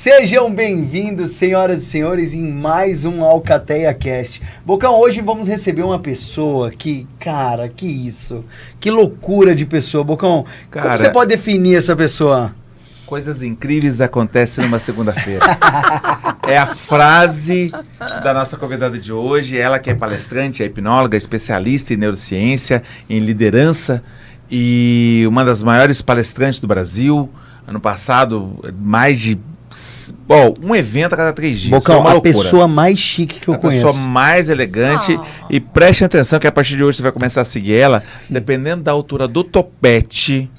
Sejam bem-vindos, senhoras e senhores, em mais um Alcateia Cast. Bocão, hoje vamos receber uma pessoa que, cara, que isso? Que loucura de pessoa. Bocão, como você pode definir essa pessoa? Coisas incríveis acontecem numa segunda-feira. É a frase da nossa convidada de hoje, ela que é palestrante, é hipnóloga, especialista em neurociência, em liderança e uma das maiores palestrantes do Brasil. Ano passado, mais de... um evento a cada 3 dias. Bocão, a pessoa mais chique que eu conheço. A pessoa mais elegante. E preste atenção que a partir de hoje você vai começar a seguir ela. Dependendo da altura do topete,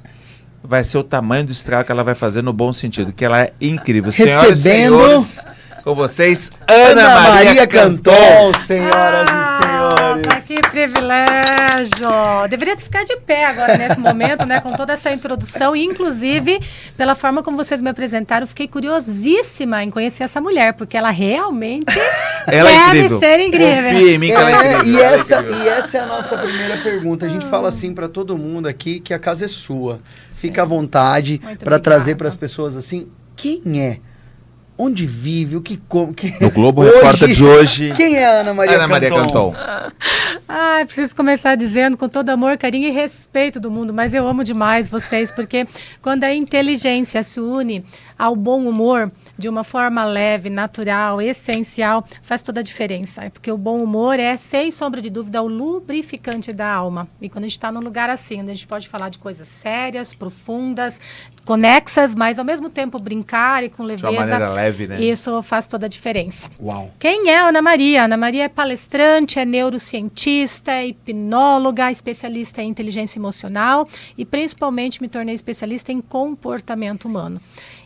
vai ser o tamanho do estrago que ela vai fazer no bom sentido. Que ela é incrível. Recebendo... Senhoras, com vocês, Ana Maria Canton. Senhoras e senhores. Que privilégio! Deveria ficar de pé agora nesse momento, né? Com toda essa introdução. E, inclusive, pela forma como vocês me apresentaram, fiquei curiosíssima em conhecer essa mulher, porque ela realmente deve ser incrível. Confia em mim que ela é incrível. E essa é a nossa primeira pergunta. A gente fala assim para todo mundo aqui que a casa é sua. Fica à vontade para trazer para as pessoas assim, quem é? Onde vive, o que come... No Globo Repórter de hoje... Quem é a Ana Maria Canton? Preciso começar dizendo com todo amor, carinho e respeito do mundo, mas eu amo demais vocês, porque quando a inteligência se une ao bom humor, de uma forma leve, natural, essencial, faz toda a diferença. Porque o bom humor é, sem sombra de dúvida, o lubrificante da alma. E quando a gente está num lugar assim, onde a gente pode falar de coisas sérias, profundas, conexas, mas ao mesmo tempo brincar e com leveza. De uma maneira leve, né? Isso faz toda a diferença. Uau! Quem é a Ana Maria? Ana Maria é palestrante, é neurocientista, é hipnóloga, especialista em inteligência emocional e principalmente me tornei especialista em comportamento humano.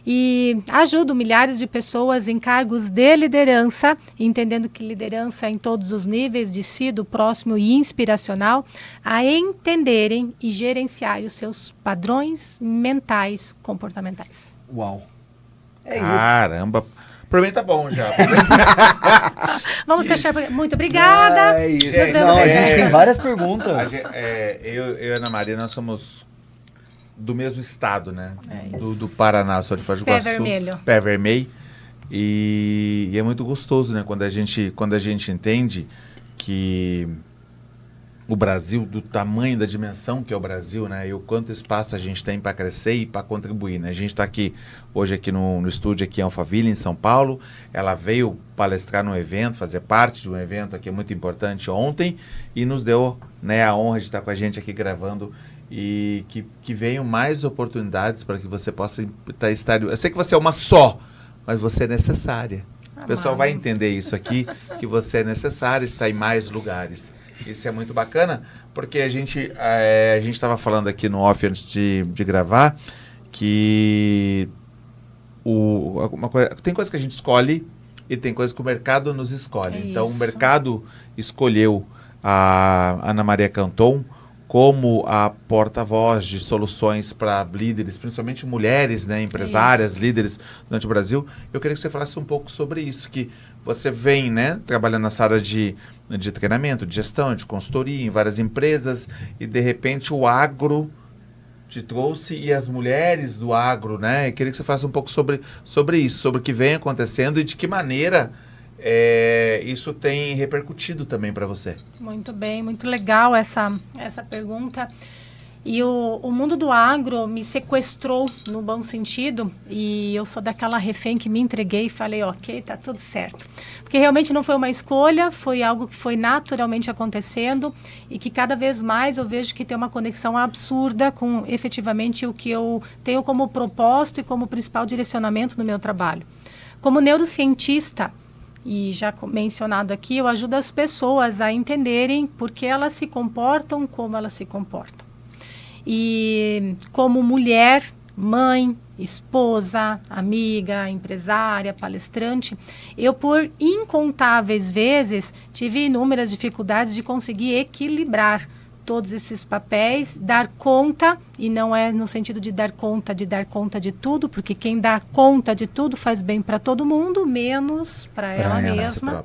E ajudo milhares de pessoas em cargos de liderança, entendendo que liderança em todos os níveis, de si, do próximo e inspiracional, a entenderem e gerenciarem os seus padrões mentais comportamentais. Uau! É isso. Caramba! Pra mim tá bom já. Vamos fechar. Muito obrigada. É isso. A gente tem várias perguntas. Eu e a Ana Maria, nós somos do mesmo estado, né? Do Paraná, só de Foz do Iguaçu. Pé Vermelho. E é muito gostoso, né? Quando a gente entende que o Brasil, do tamanho da dimensão que é o Brasil, né? E o quanto espaço a gente tem para crescer e para contribuir, né? A gente está aqui, hoje aqui no estúdio aqui em Alphaville, em São Paulo. Ela veio palestrar num evento, fazer parte de um evento aqui muito importante ontem e nos deu, né, a honra de estar com a gente aqui gravando e que venham mais oportunidades para que você possa estar... Eu sei que você é uma só, mas você é necessária. O pessoal vai entender isso aqui, que você é necessária, está em mais lugares. Isso é muito bacana, porque a gente estava falando aqui no off antes de gravar, que tem coisa que a gente escolhe e tem coisa que o mercado nos escolhe. Então, o mercado escolheu a Ana Maria Canton como a porta-voz de soluções para líderes, principalmente mulheres, né, empresárias, líderes durante o Brasil. Eu queria que você falasse um pouco sobre isso, que você vem, né, trabalhando nessa área de treinamento, de gestão, de consultoria em várias empresas e, de repente, o agro te trouxe e as mulheres do agro, né? Eu queria que você falasse um pouco sobre isso, sobre o que vem acontecendo e de que maneira isso tem repercutido também para você. Muito bem, muito legal essa pergunta. E o mundo do agro me sequestrou no bom sentido e eu sou daquela refém que me entreguei e falei, ok, tá tudo certo. Porque realmente não foi uma escolha, foi algo que foi naturalmente acontecendo e que cada vez mais eu vejo que tem uma conexão absurda com efetivamente o que eu tenho como propósito e como principal direcionamento no meu trabalho. Como neurocientista, e já mencionado aqui, eu ajudo as pessoas a entenderem por que elas se comportam como elas se comportam. E como mulher, mãe, esposa, amiga, empresária, palestrante, eu por incontáveis vezes tive inúmeras dificuldades de conseguir equilibrar todos esses papéis, dar conta, e não é no sentido de dar conta de tudo, porque quem dá conta de tudo faz bem para todo mundo, menos para ela mesma.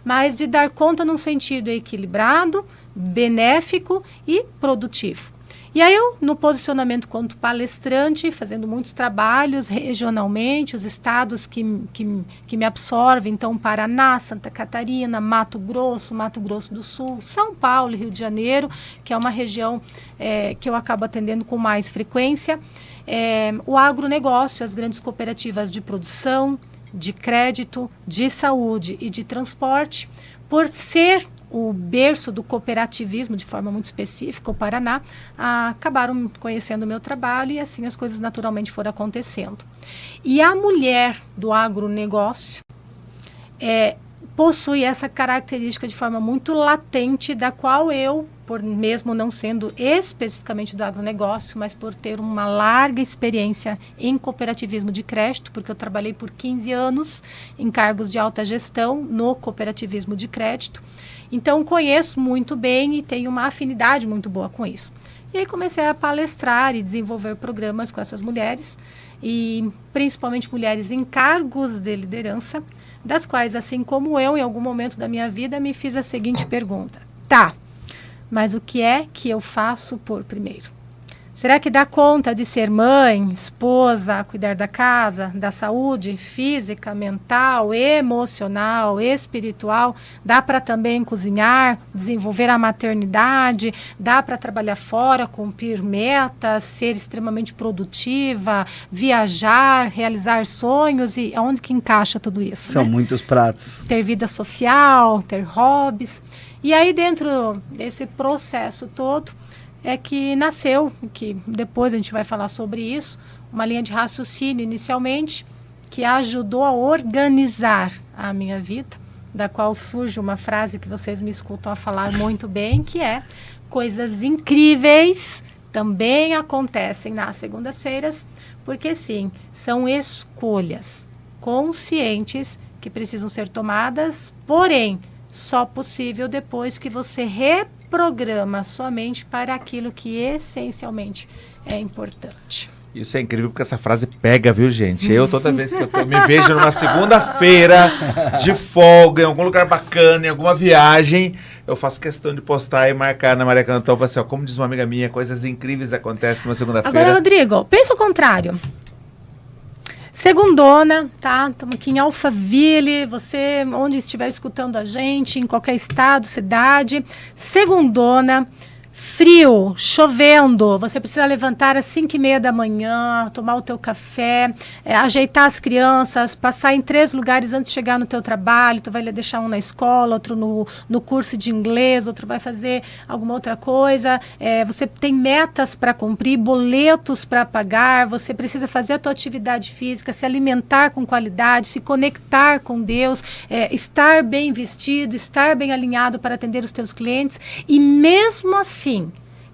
Mas de dar conta num sentido equilibrado, benéfico e produtivo. E aí eu, no posicionamento quanto palestrante, fazendo muitos trabalhos regionalmente, os estados que me absorvem, então Paraná, Santa Catarina, Mato Grosso do Sul, São Paulo, Rio de Janeiro, que é uma região que eu acabo atendendo com mais frequência. O agronegócio, as grandes cooperativas de produção, de crédito, de saúde e de transporte, por ser o berço do cooperativismo, de forma muito específica, o Paraná, acabaram conhecendo o meu trabalho e assim as coisas naturalmente foram acontecendo. E a mulher do agronegócio possui essa característica de forma muito latente, da qual eu, por mesmo não sendo especificamente do agronegócio, mas por ter uma larga experiência em cooperativismo de crédito, porque eu trabalhei por 15 anos em cargos de alta gestão no cooperativismo de crédito. Então, conheço muito bem e tenho uma afinidade muito boa com isso. E aí comecei a palestrar e desenvolver programas com essas mulheres, e principalmente mulheres em cargos de liderança, das quais, assim como eu, em algum momento da minha vida, me fiz a seguinte pergunta. Tá, mas o que é que eu faço por primeiro? Será que dá conta de ser mãe, esposa, cuidar da casa, da saúde física, mental, emocional, espiritual? Dá para também cozinhar, desenvolver a maternidade? Dá para trabalhar fora, cumprir metas, ser extremamente produtiva, viajar, realizar sonhos? E onde que encaixa tudo isso? São muitos pratos. Ter vida social, ter hobbies. E aí, dentro desse processo todo, é que nasceu, que depois a gente vai falar sobre isso, uma linha de raciocínio inicialmente, que ajudou a organizar a minha vida, da qual surge uma frase que vocês me escutam a falar muito bem, que é: coisas incríveis também acontecem nas segundas-feiras, porque sim, são escolhas conscientes que precisam ser tomadas, porém, só possível depois que você reprograma a sua mente para aquilo que essencialmente é importante. Isso é incrível porque essa frase pega, viu, gente? Eu, toda vez que eu me vejo numa segunda-feira de folga, em algum lugar bacana, em alguma viagem, eu faço questão de postar e marcar na Maria Cantão. Assim, ó, como diz uma amiga minha, coisas incríveis acontecem numa segunda-feira. Agora, Rodrigo, pensa o contrário. Segundona, tá? Estamos aqui em Alphaville, você, onde estiver escutando a gente, em qualquer estado, cidade. Segundona, frio, chovendo, você precisa levantar às 5h30 da manhã, tomar o teu café, ajeitar as crianças, passar em 3 lugares antes de chegar no teu trabalho. Tu vai deixar um na escola, outro no curso de inglês, outro vai fazer alguma outra coisa. Você tem metas para cumprir, boletos para pagar, você precisa fazer a tua atividade física, se alimentar com qualidade, se conectar com Deus, estar bem vestido, estar bem alinhado para atender os teus clientes, e mesmo assim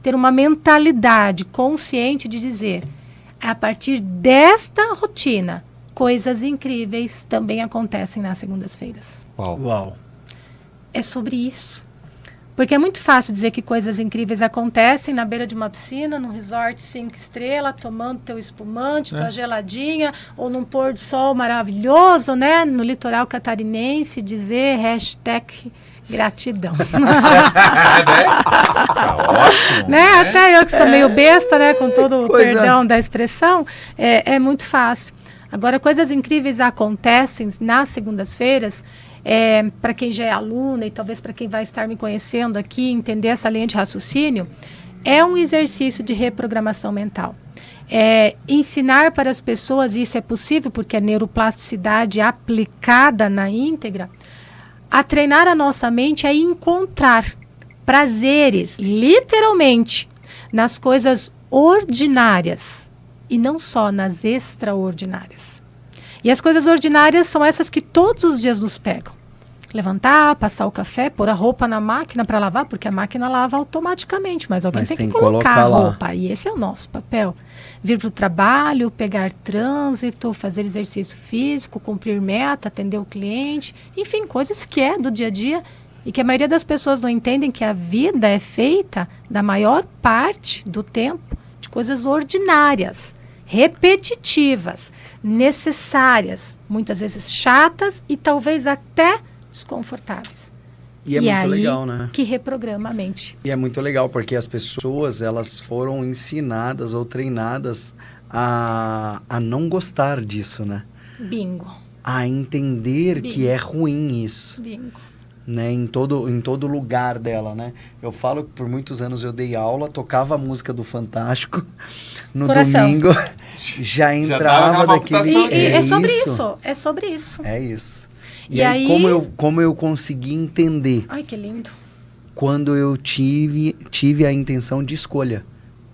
ter uma mentalidade consciente de dizer: a partir desta rotina, coisas incríveis também acontecem nas segundas-feiras. Uau. É sobre isso. Porque é muito fácil dizer que coisas incríveis acontecem na beira de uma piscina, num resort 5 estrelas, tomando teu espumante, tua geladinha, ou num pôr do sol maravilhoso, né? No litoral catarinense, dizer #gratidão. Tá ótimo. Né? Até eu que sou meio besta, né? Com todo o perdão da expressão, é muito fácil. Agora, coisas incríveis acontecem nas segundas-feiras. Para quem já é aluna e talvez para quem vai estar me conhecendo aqui, entender essa linha de raciocínio, é um exercício de reprogramação mental. Ensinar para as pessoas, e isso é possível porque a neuroplasticidade aplicada na íntegra, a treinar a nossa mente a encontrar prazeres, literalmente, nas coisas ordinárias e não só nas extraordinárias. E as coisas ordinárias são essas que todos os dias nos pegam. Levantar, passar o café, pôr a roupa na máquina para lavar, porque a máquina lava automaticamente, mas alguém tem que colocar a roupa. E esse é o nosso papel. Vir para o trabalho, pegar trânsito, fazer exercício físico, cumprir meta, atender o cliente, enfim, coisas que é do dia a dia e que a maioria das pessoas não entendem, que a vida é feita da maior parte do tempo de coisas ordinárias, repetitivas, necessárias, muitas vezes chatas e talvez até desconfortáveis. E é muito legal, né? Que reprograma a mente. E é muito legal, porque as pessoas, elas foram ensinadas ou treinadas a não gostar disso, né? Bingo. A entender que é ruim isso. Bingo. Né? Em todo lugar dela, né? Eu falo que por muitos anos eu dei aula, tocava a música do Fantástico. No domingo, já entrava daquele... É sobre isso. É sobre isso. É isso. E aí, como eu consegui entender... Ai, que lindo. Quando eu tive a intenção de escolha.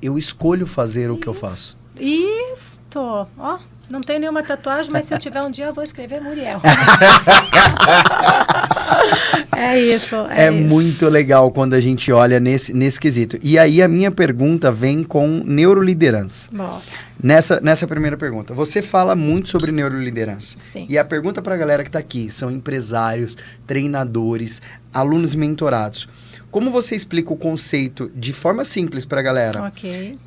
Eu escolho fazer o que eu faço. Isto. Ó, não tenho nenhuma tatuagem, mas se eu tiver um dia eu vou escrever Muriel. É isso. É muito legal quando a gente olha nesse quesito. E aí a minha pergunta vem com neuroliderança. Bom. Nessa primeira pergunta. Você fala muito sobre neuroliderança. Sim. E a pergunta para a galera que está aqui, são empresários, treinadores, alunos mentorados. Como você explica o conceito de forma simples para a galera? Ok.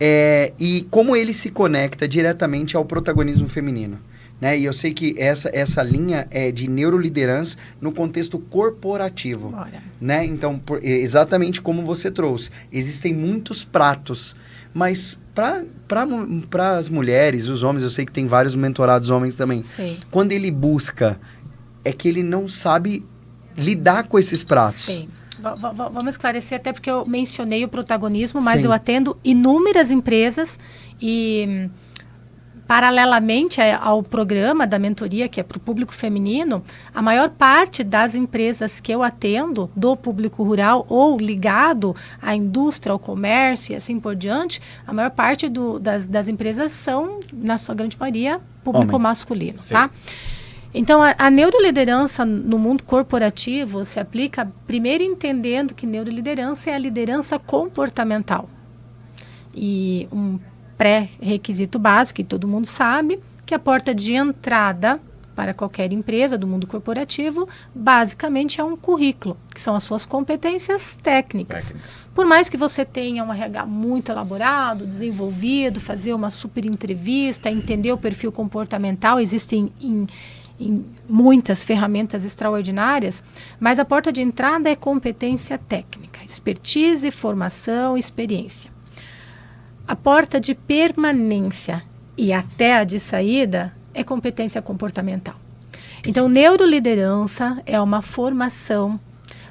E como ele se conecta diretamente ao protagonismo feminino? Né? E eu sei que essa linha é de neuroliderança no contexto corporativo. Né? Então, exatamente como você trouxe. Existem muitos pratos, mas para as mulheres, os homens, eu sei que tem vários mentorados homens também. Sim. Quando ele busca, é que ele não sabe lidar com esses pratos. Sim. Vamos esclarecer, até porque eu mencionei o protagonismo, mas eu atendo inúmeras empresas e, paralelamente ao programa da mentoria, que é para o público feminino, a maior parte das empresas que eu atendo, do público rural ou ligado à indústria, ao comércio e assim por diante, a maior parte das empresas são, na sua grande maioria, público masculino, tá? Então, a neuroliderança no mundo corporativo se aplica primeiro entendendo que neuroliderança é a liderança comportamental. E um pré-requisito básico, que todo mundo sabe, que a porta de entrada para qualquer empresa do mundo corporativo, basicamente é um currículo, que são as suas competências técnicas. Por mais que você tenha um RH muito elaborado, desenvolvido, fazer uma super entrevista, entender o perfil comportamental, existem em muitas ferramentas extraordinárias, mas a porta de entrada é competência técnica, expertise, formação, experiência. A porta de permanência e até a de saída é competência comportamental. Então, neuroliderança é uma formação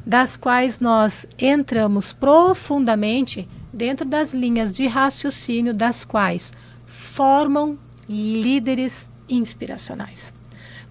das quais nós entramos profundamente dentro das linhas de raciocínio das quais formam líderes inspiracionais.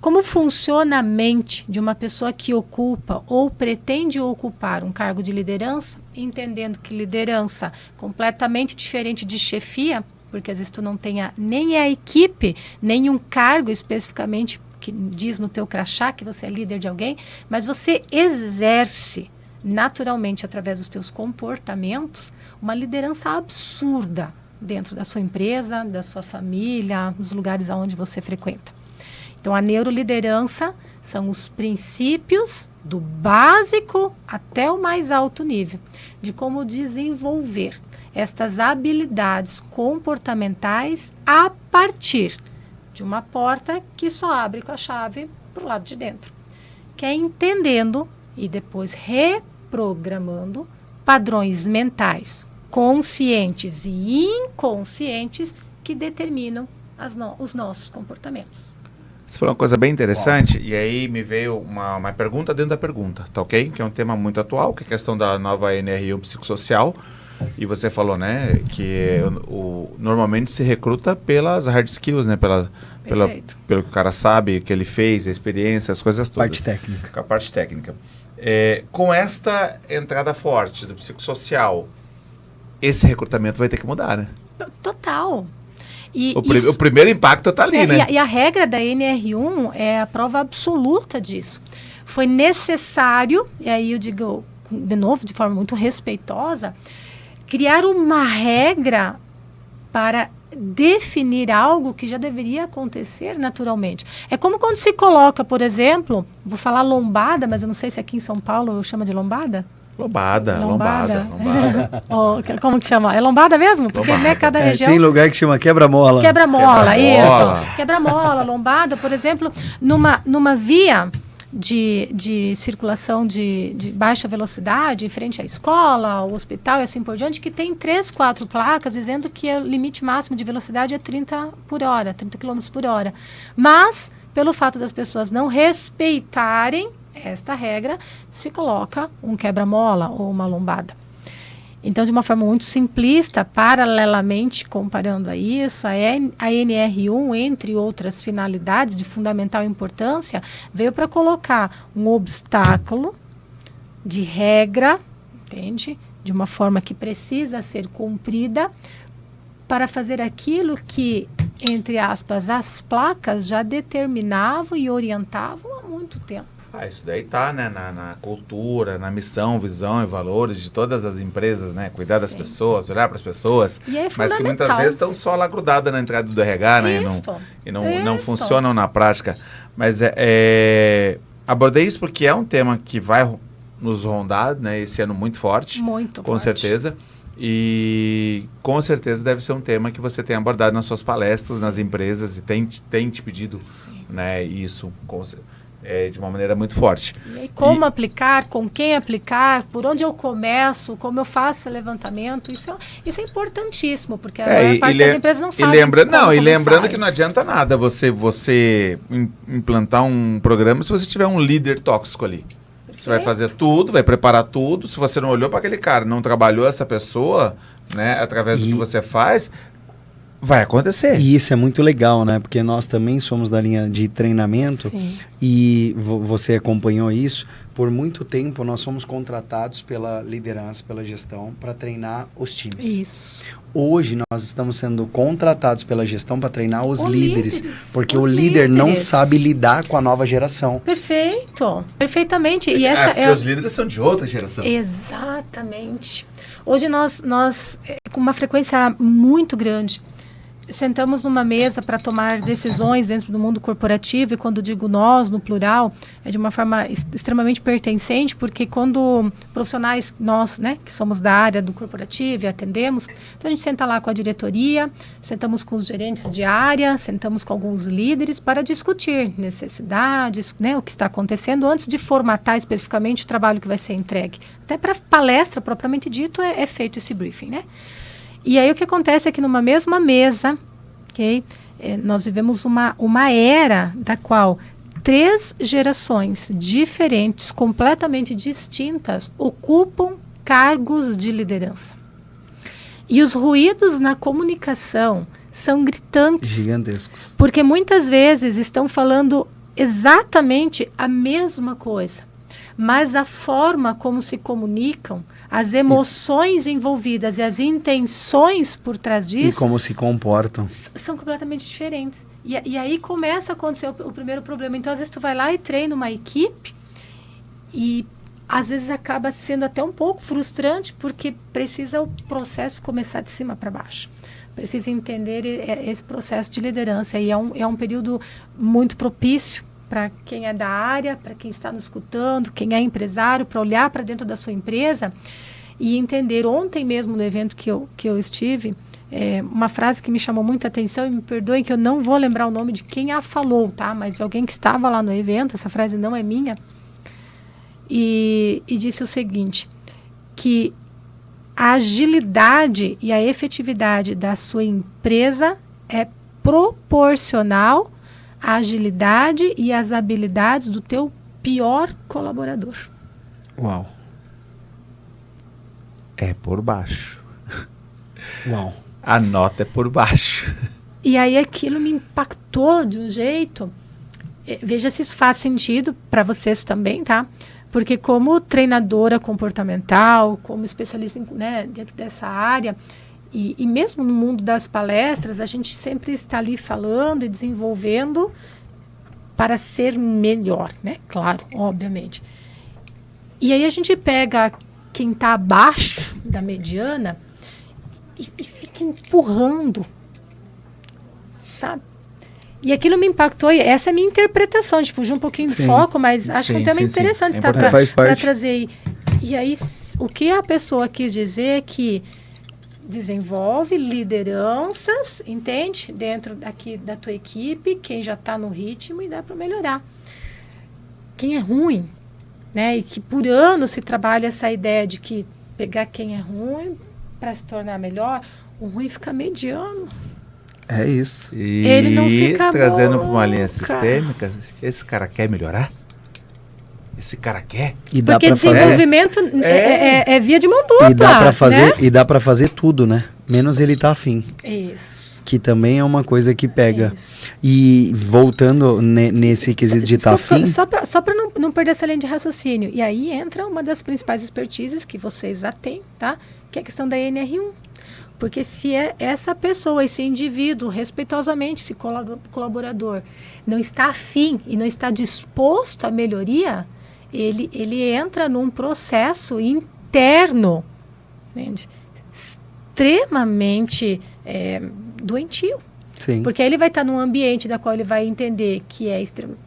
Como funciona a mente de uma pessoa que ocupa ou pretende ocupar um cargo de liderança, entendendo que liderança completamente diferente de chefia, porque às vezes tu não tenha nem a equipe, nem um cargo especificamente que diz no teu crachá que você é líder de alguém, mas você exerce naturalmente através dos teus comportamentos uma liderança absurda dentro da sua empresa, da sua família, nos lugares aonde você frequenta. Então, a neuroliderança são os princípios do básico até o mais alto nível, de como desenvolver estas habilidades comportamentais a partir de uma porta que só abre com a chave para o lado de dentro, que é entendendo e depois reprogramando padrões mentais conscientes e inconscientes que determinam os nossos comportamentos. Você falou uma coisa bem interessante, e aí me veio uma pergunta dentro da pergunta, tá ok? Que é um tema muito atual, que é a questão da nova NR1 psicossocial. E você falou, né, que normalmente se recruta pelas hard skills, né? Pelo que o cara sabe, que ele fez, a experiência, as coisas todas. Parte técnica. Com a parte técnica. Com esta entrada forte do psicossocial, esse recrutamento vai ter que mudar, né? Total. O primeiro impacto está ali, né? E a regra da NR1 é a prova absoluta disso. Foi necessário, e aí eu digo de novo, de forma muito respeitosa, criar uma regra para definir algo que já deveria acontecer naturalmente. É como quando se coloca, por exemplo, vou falar lombada, mas eu não sei se aqui em São Paulo chama de lombada. Lombada. Oh, como que chama? É lombada mesmo? Porque né, cada região... Tem lugar que chama quebra-mola. Quebra-mola, isso. Quebra-mola, lombada, por exemplo, numa via de circulação de baixa velocidade em frente à escola, ao hospital e assim por diante, que tem 3, 4 placas dizendo que o limite máximo de velocidade é 30 km por hora. Mas, pelo fato das pessoas não respeitarem esta regra, se coloca um quebra-mola ou uma lombada. Então, de uma forma muito simplista, paralelamente comparando a isso, a NR1, entre outras finalidades de fundamental importância, veio para colocar um obstáculo de regra, entende? De uma forma que precisa ser cumprida, para fazer aquilo que, entre aspas, as placas já determinavam e orientavam há muito tempo. Isso daí tá, né, na cultura, na missão, visão e valores de todas as empresas, né? Cuidar das pessoas, olhar para as pessoas, mas que muitas vezes estão só lá grudadas na entrada do RH, né? E não funcionam na prática. Mas abordei isso porque é um tema que vai nos rondar, né? Esse ano muito forte. Muito com forte. certeza. E com certeza deve ser um tema que você tem abordado nas suas palestras, nas empresas, e tem te pedido, né, isso de uma maneira muito forte. E aí, como aplicar, com quem aplicar, por onde eu começo, como eu faço o levantamento, isso é importantíssimo, porque a maior parte das empresas não sabe. E lembrando que não adianta nada você implantar um programa se você tiver um líder tóxico ali. Você vai fazer tudo, vai preparar tudo. Se você não olhou para aquele cara, não trabalhou essa pessoa, né, através do que você faz, vai acontecer. E isso é muito legal, né? Porque nós também somos da linha de treinamento. Sim. E você acompanhou isso. Por muito tempo nós fomos contratados pela liderança, pela gestão, para treinar os times. Isso. Hoje nós estamos sendo contratados pela gestão para treinar os líderes, porque o líder líder não sabe lidar com a nova geração. Perfeito, perfeitamente. E porque os líderes são de outra geração. Exatamente. Hoje nós com uma frequência muito grande, sentamos numa mesa para tomar decisões dentro do mundo corporativo, e quando digo nós, no plural, é de uma forma extremamente pertencente, porque quando profissionais, nós, né, que somos da área do corporativo e atendemos, então a gente senta lá com a diretoria, sentamos com os gerentes de área, sentamos com alguns líderes para discutir necessidades, né, o que está acontecendo, antes de formatar especificamente o trabalho que vai ser entregue. Até para palestra, propriamente dito, é feito esse briefing, né? E aí o que acontece é que numa mesma mesa, nós vivemos uma era da qual 3 gerações diferentes, completamente distintas, ocupam cargos de liderança. E os ruídos na comunicação são gritantes. Gigantescos. Porque muitas vezes estão falando exatamente a mesma coisa, mas a forma como se comunicam, as emoções envolvidas e as intenções por trás disso... E como se comportam. São completamente diferentes. E aí começa a acontecer o primeiro problema. Então, às vezes, tu vai lá e treina uma equipe e, às vezes, acaba sendo até um pouco frustrante, porque precisa o processo começar de cima para baixo. Precisa entender esse processo de liderança. E é um período muito propício para quem é da área, para quem está nos escutando, quem é empresário, para olhar para dentro da sua empresa e entender. Ontem mesmo, no evento que eu estive, uma frase que me chamou muita atenção, e me perdoem que eu não vou lembrar o nome de quem a falou, tá? Mas de alguém que estava lá no evento, essa frase não é minha, e disse o seguinte, que a agilidade e a efetividade da sua empresa é proporcional à agilidade e às habilidades do teu pior colaborador. Uau. É por baixo. Uau. A nota é por baixo. E aí aquilo me impactou de um jeito. Veja se isso faz sentido para vocês também, tá? Porque como treinadora comportamental, como especialista dentro dessa área, e mesmo no mundo das palestras, a gente sempre está ali falando e desenvolvendo para ser melhor, né? Claro, obviamente. E aí a gente pega quem está abaixo da mediana e fica empurrando, sabe? E aquilo me impactou, e essa é a minha interpretação, de fugir um pouquinho do foco, mas acho que é um tema interessante para trazer. E aí, o que a pessoa quis dizer é que desenvolve lideranças, entende? Dentro aqui da tua equipe, quem já está no ritmo, e dá para melhorar. quem é ruim, né? E que por anos se trabalha essa ideia de que pegar quem é ruim para se tornar melhor, o ruim fica mediano. É isso. E ele não fica trazendo bom, para uma linha cara. sistêmica, esse cara quer melhorar? Esse cara quer? E dá Porque pra fazer, desenvolvimento é via de mão dupla. e dá pra fazer, né? e dá para fazer tudo, né? Menos ele tá afim. Isso. Que também é uma coisa que pega. Isso. E voltando nesse quesito de estar afim. Só para não perder essa linha de raciocínio. E aí entra uma das principais expertises que vocês já têm, tá? Que é a questão da NR1. Porque se essa pessoa, esse indivíduo, respeitosamente, esse colaborador, não está afim e não está disposto à melhoria, ele entra num processo interno, entende? Extremamente doentio. Sim. Porque aí ele vai estar num ambiente da qual ele vai entender que é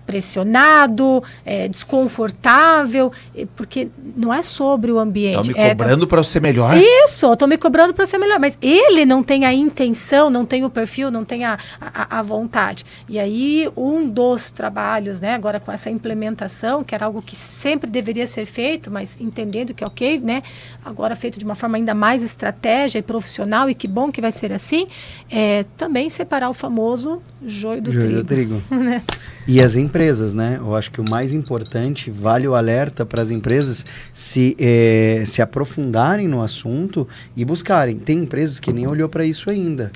pressionado, desconfortável, porque não é sobre o ambiente. Estão me cobrando para ser melhor? Isso, estou me cobrando para ser melhor. Mas ele não tem a intenção, não tem o perfil, não tem a vontade. E aí, um dos trabalhos, né, agora com essa implementação, que era algo que sempre deveria ser feito, mas entendendo que ok, né, agora feito de uma forma ainda mais estratégia e profissional, e que bom que vai ser assim, também separar o famoso joio do trigo. Né? E as empresas, né? Eu acho que o mais importante, vale o alerta para as empresas se aprofundarem no assunto e buscarem. Tem empresas que nem olhou para isso ainda.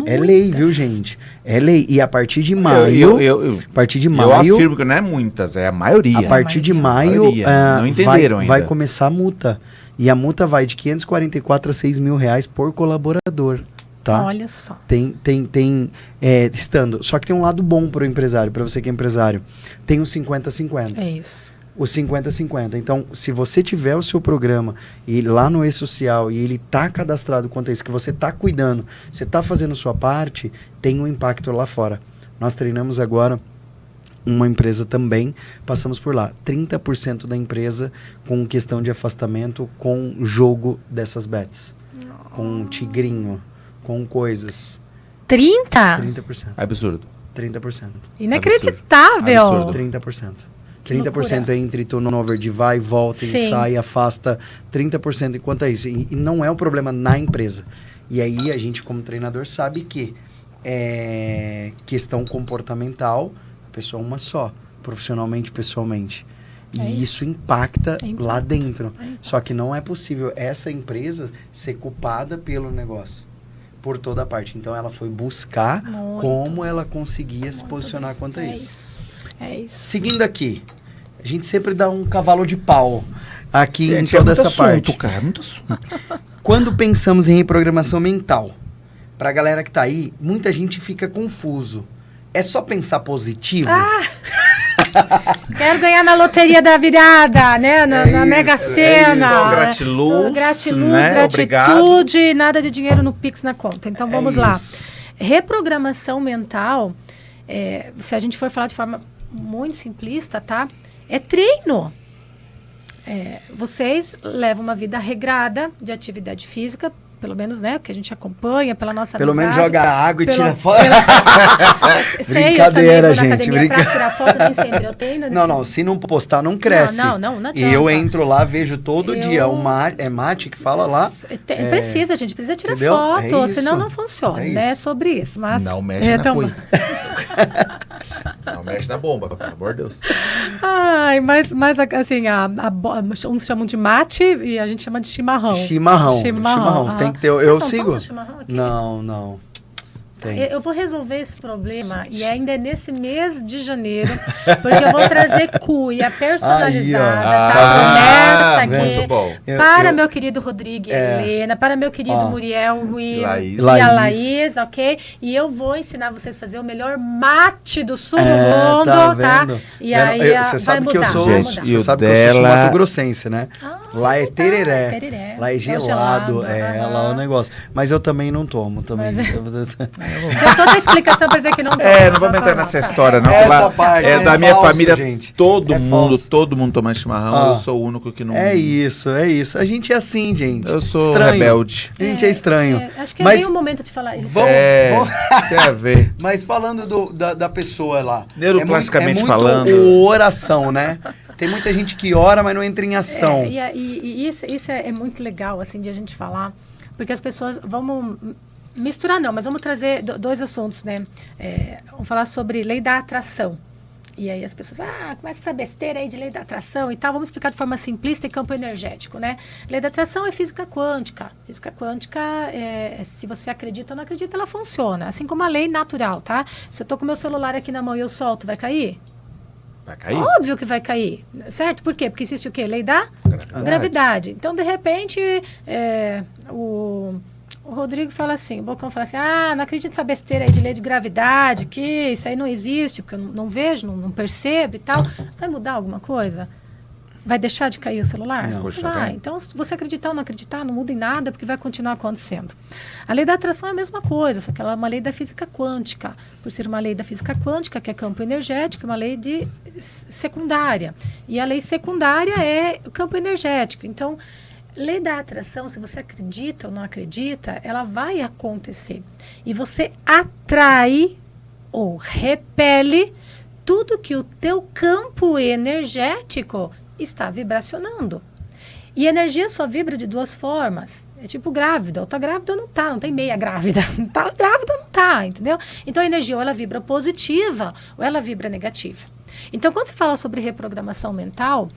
É lei, viu, gente? É lei. E a partir de maio... a partir de maio... Eu afirmo que não é muitas, é a maioria. A partir de maio não entenderam ainda. Vai começar a multa. E a multa vai de R$544 a R$6.000 por colaborador. Tá? Olha só. Estando. Só que tem um lado bom para o empresário, para você que é empresário. Tem o 50-50. É isso. O 50-50. Então, se você tiver o seu programa e lá no E-Social e ele tá cadastrado quanto a isso, que você tá cuidando, você tá fazendo sua parte, tem um impacto lá fora. Nós treinamos agora uma empresa também, passamos por lá. 30% da empresa com questão de afastamento com jogo dessas bets. Com tigrinho. Com coisas. 30%? 30%. Absurdo. 30%. Inacreditável. Absurdo. 30%. 30% é entre turnover de vai e volta e sai, afasta. 30% enquanto é isso. E não é um problema na empresa. E aí a gente, como treinador, sabe que é questão comportamental, a pessoa é uma só, profissionalmente, pessoalmente. E isso impacta lá dentro. Só que não é possível essa empresa ser culpada pelo negócio. Por toda a parte. Então ela foi buscar como ela conseguia se posicionar quanto a isso. É isso. Seguindo aqui, a gente sempre dá um cavalo de pau aqui gente, em toda essa parte. Cara, muito assunto. Quando pensamos em reprogramação mental, pra galera que tá aí, muita gente fica confuso. É só pensar positivo? Quero ganhar na loteria da virada, né? Na Mega Sena. Gratiluz, gratiluz, né? gratitude, obrigado. Nada de dinheiro no Pix na conta. Então vamos lá. Isso. Reprogramação mental, se a gente for falar de forma muito simplista, tá? É treino. Vocês levam uma vida regrada de atividade física, pelo menos, né? Porque a gente acompanha pela nossa Pelo amizade, menos joga água e tira foto. Brincadeira, gente. Pra tirar foto nem sempre eu tenho. Não. Se não postar, não cresce. Não adianta. E eu entro lá, vejo todo dia. É Mate que fala lá. Precisa, gente. Precisa tirar entendeu? foto. Senão não funciona. É sobre isso. Mas, não mexe na cuia. Não mexe na bomba, pelo amor de Deus. Ai, mas uns chamam de mate e a gente chama de chimarrão. Chimarrão. Tem que ter. Eu sigo. Chimarrão aqui? Não. Tem. Eu vou resolver esse problema e ainda é nesse mês de janeiro, porque eu vou trazer cuia personalizada, tá? Começa aqui. Muito bom. Para meu querido Rodrigo e Helena, para meu querido Muriel e a Laís, ok? E eu vou ensinar vocês a fazer o melhor mate do sul do mundo, tá? E aí você sabe vai que mudar. eu sou, Gente, você sabe que eu sou Mato Grossense, né? Lá é tereré. Tereré. Lá é gelado. Lá é o negócio. Mas eu também não tomo. Deu toda a explicação pra dizer que não toma. Não vamos entrar nessa história, não. Essa parte da minha falso, família, gente. todo mundo toma chimarrão. Eu sou o único que não. É isso. A gente é assim, gente. Eu sou estranho. Rebelde. A gente é estranho. Acho que é bem o momento de falar isso. Tem a ver. Mas falando da pessoa lá. Neuroplasticamente muito falando. Oração, né? Tem muita gente que ora, mas não entra em ação. E isso é muito legal, assim, de a gente falar, porque as pessoas, vamos misturar não, mas vamos trazer dois assuntos, né? Vamos falar sobre lei da atração. E aí as pessoas, começa essa besteira aí de lei da atração e tal. Vamos explicar de forma simplista e campo energético, né? Lei da atração é física quântica. Física quântica, se você acredita ou não acredita, ela funciona. Assim como a lei natural, tá? Se eu tô com meu celular aqui na mão e eu solto, vai cair? Vai cair? Óbvio que vai cair, certo? Por quê? Porque existe o quê? Lei da gravidade. Então, de repente, o Rodrigo fala assim, o Bocão fala assim, não acredito nessa besteira aí de lei de gravidade, que isso aí não existe, porque eu não vejo, não percebo e tal. Vai mudar alguma coisa? Vai deixar de cair o celular? Não vai. Então, se você acreditar ou não acreditar, não muda em nada, porque vai continuar acontecendo. A lei da atração é a mesma coisa, só que ela é uma lei da física quântica. Por ser uma lei da física quântica, que é campo energético, é uma lei de secundária. E a lei secundária é o campo energético. Então, lei da atração, se você acredita ou não acredita, ela vai acontecer. E você atrai ou repele tudo que o teu campo energético está vibracionando. E energia só vibra de duas formas. É tipo grávida, ou tá grávida ou não tá, não tem meia grávida. Tá grávida ou não tá, entendeu? Então a energia ou ela vibra positiva ou ela vibra negativa. Então quando se fala sobre reprogramação mental,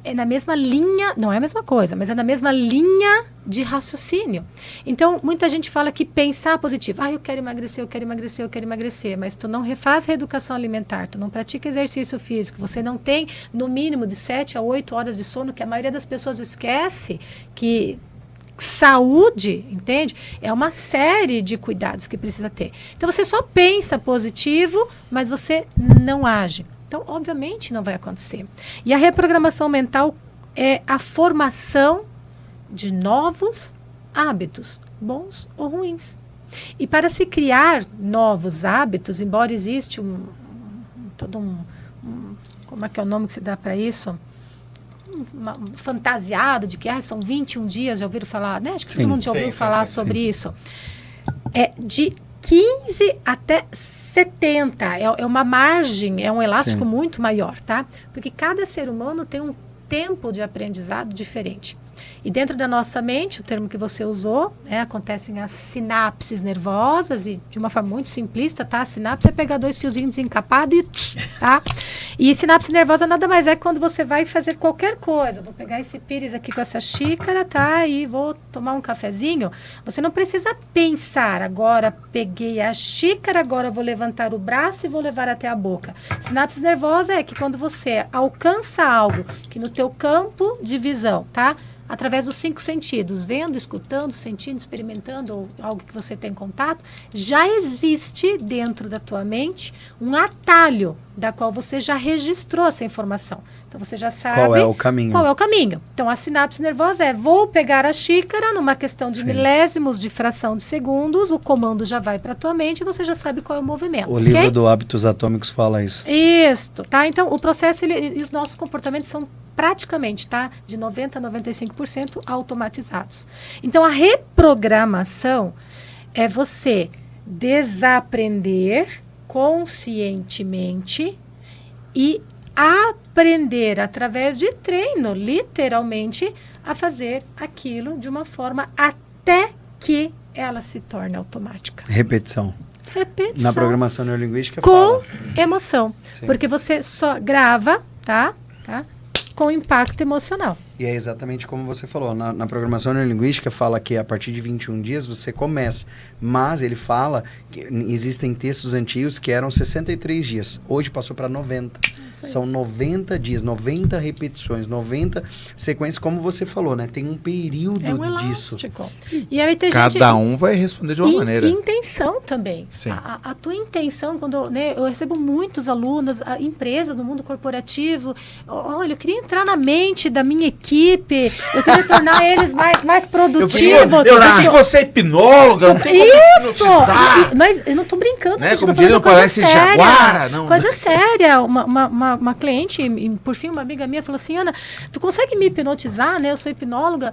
é na mesma linha, não é a mesma coisa, mas é na mesma linha de raciocínio. Então, muita gente fala que pensar positivo. Eu quero emagrecer, eu quero emagrecer, eu quero emagrecer. Mas tu não refaz reeducação alimentar, tu não pratica exercício físico, você não tem, no mínimo, de 7 a 8 horas de sono, que a maioria das pessoas esquece que saúde, entende? É uma série de cuidados que precisa ter. Então, você só pensa positivo, mas você não age. Então, obviamente, não vai acontecer. E a reprogramação mental é a formação de novos hábitos, bons ou ruins. E para se criar novos hábitos, embora existe como é que é o nome que se dá para isso? Fantasiado de que são 21 dias, já ouviram falar, né? Acho que todo mundo já ouviu falar sobre isso. É de 15 até 70, é uma margem, é um elástico muito maior, tá? Porque cada ser humano tem um tempo de aprendizado diferente. E dentro da nossa mente, o termo que você usou, acontecem as sinapses nervosas, e de uma forma muito simplista, tá? A sinapse é pegar 2 fiozinhos desencapados e tá? E sinapse nervosa nada mais é que quando você vai fazer qualquer coisa. Vou pegar esse pires aqui com essa xícara, tá? E vou tomar um cafezinho. Você não precisa pensar, agora peguei a xícara, agora vou levantar o braço e vou levar até a boca. Sinapse nervosa é que quando você alcança algo que no teu campo de visão, tá? Através dos 5 sentidos, vendo, escutando, sentindo, experimentando, ou algo que você tem contato, já existe dentro da tua mente um atalho da qual você já registrou essa informação. Então, você já sabe qual é o caminho. Então, a sinapse nervosa vou pegar a xícara, numa questão de milésimos de fração de segundos, o comando já vai para a tua mente e você já sabe qual é o movimento. O livro do Hábitos Atômicos fala isso. Isso, tá? Então, o processo e os nossos comportamentos são praticamente, tá? De 90% a 95% automatizados. Então, a reprogramação é você desaprender conscientemente e aprender através de treino, literalmente, a fazer aquilo de uma forma até que ela se torne automática. Repetição. Na programação neurolinguística com emoção. Sim. Porque você só grava, tá? Com impacto emocional. E é exatamente como você falou. Na programação neurolinguística fala que a partir de 21 dias você começa. Mas ele fala que existem textos antigos que eram 63 dias. Hoje passou para 90. São 90 dias, 90 repetições, 90 sequências, como você falou, né? Tem um período disso. E aí tem Cada um vai responder de uma maneira. Intenção também. Sim. A tua intenção, quando eu recebo muitos alunos, empresas no mundo corporativo, olha, eu queria entrar na mente da minha equipe, eu queria tornar eles mais produtivos. Eu você é hipnóloga, não tem isso! Mas eu não estou brincando, né? Como diria o Palestra Jaguara. Coisa séria, uma cliente, por fim, uma amiga minha falou assim, Ana, tu consegue me hipnotizar, né? Eu sou hipnóloga,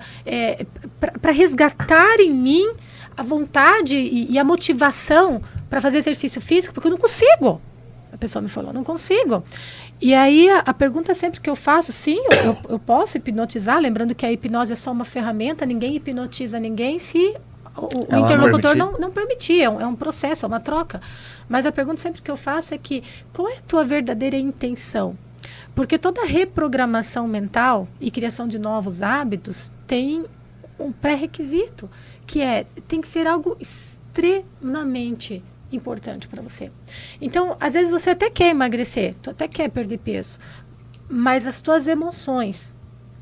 para resgatar em mim a vontade e a motivação para fazer exercício físico, porque eu não consigo. A pessoa me falou, não consigo. E aí, a pergunta sempre que eu faço, sim, eu posso hipnotizar, lembrando que a hipnose é só uma ferramenta, ninguém hipnotiza ninguém se o interlocutor não permitir, é um processo, é uma troca. Mas a pergunta sempre que eu faço é que, qual é a tua verdadeira intenção? Porque toda reprogramação mental e criação de novos hábitos tem um pré-requisito, que tem que ser algo extremamente importante para você. Então, às vezes você até quer emagrecer, tu até quer perder peso, mas as tuas emoções,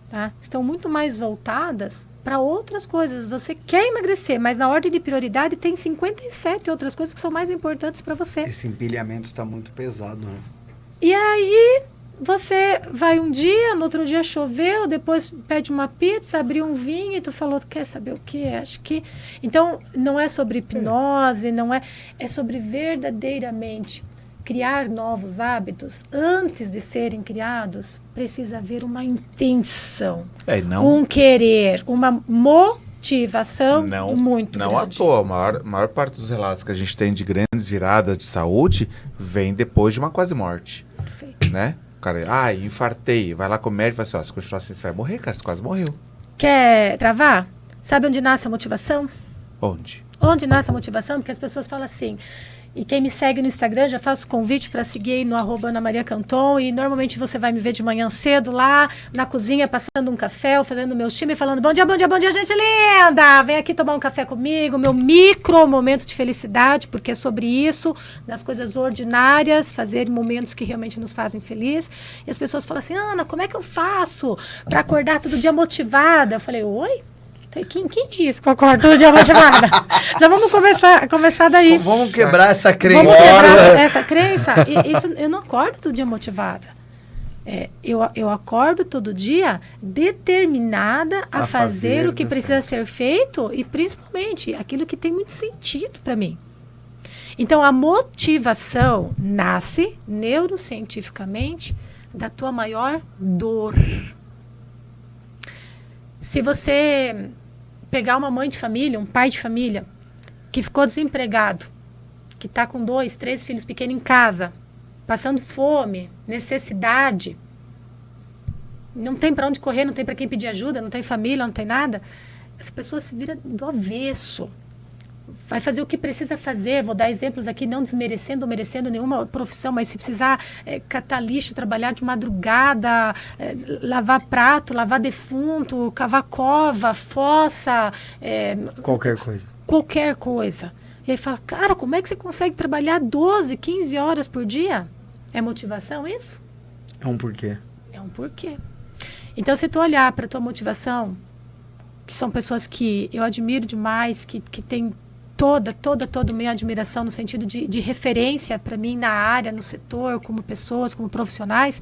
tá, estão muito mais voltadas para outras coisas. Você quer emagrecer, mas na ordem de prioridade tem 57 outras coisas que são mais importantes para você. Esse empilhamento está muito pesado, né? E aí você vai um dia, no outro dia choveu, depois pede uma pizza, abriu um vinho e tu falou, quer saber o quê? Acho que... Então, não é sobre hipnose, é sobre verdadeiramente criar novos hábitos. Antes de serem criados, precisa haver uma intenção, um querer, uma motivação muito grande. Não à toa, a maior parte dos relatos que a gente tem de grandes viradas de saúde vem depois de uma quase morte. Perfeito. Né? Cara, infartei, vai lá com o médico e fala assim, se continuar assim, você vai morrer, cara, você quase morreu. Quer travar? Sabe onde nasce a motivação? Onde? Onde nasce a motivação? Porque as pessoas falam assim, e quem me segue no Instagram, já faço convite para seguir aí no @AnaMariaCanton, e normalmente você vai me ver de manhã cedo lá, na cozinha, passando um café, ou fazendo meu time, falando, bom dia, gente linda, vem aqui tomar um café comigo, meu micro momento de felicidade, porque é sobre isso, das coisas ordinárias, fazer momentos que realmente nos fazem feliz. E as pessoas falam assim, Ana, como é que eu faço para acordar todo dia motivada? Eu falei, oi? Quem disse que eu acordo todo dia motivada? Já vamos começar daí. Vamos quebrar essa crença. Vamos quebrar essa crença. Isso, eu não acordo todo dia motivada. Eu acordo todo dia determinada a fazer o que precisa ser feito e, principalmente, aquilo que tem muito sentido para mim. Então, a motivação nasce, neurocientificamente, da tua maior dor. Se você pegar uma mãe de família, um pai de família, que ficou desempregado, que está com 2, 3 filhos pequenos em casa, passando fome, necessidade, não tem para onde correr, não tem para quem pedir ajuda, não tem família, não tem nada, essa pessoa se vira do avesso. Vai fazer o que precisa fazer. Vou dar exemplos aqui, não desmerecendo ou merecendo nenhuma profissão, mas se precisar catar lixo, trabalhar de madrugada, lavar prato, lavar defunto, cavar cova, fossa... qualquer coisa. Qualquer coisa. E aí fala, cara, como é que você consegue trabalhar 12, 15 horas por dia? É motivação isso? É um porquê. É um porquê. Então, se tu olhar para a tua motivação, que são pessoas que eu admiro demais, que têm toda minha admiração no sentido de referência para mim na área, no setor, como pessoas, como profissionais.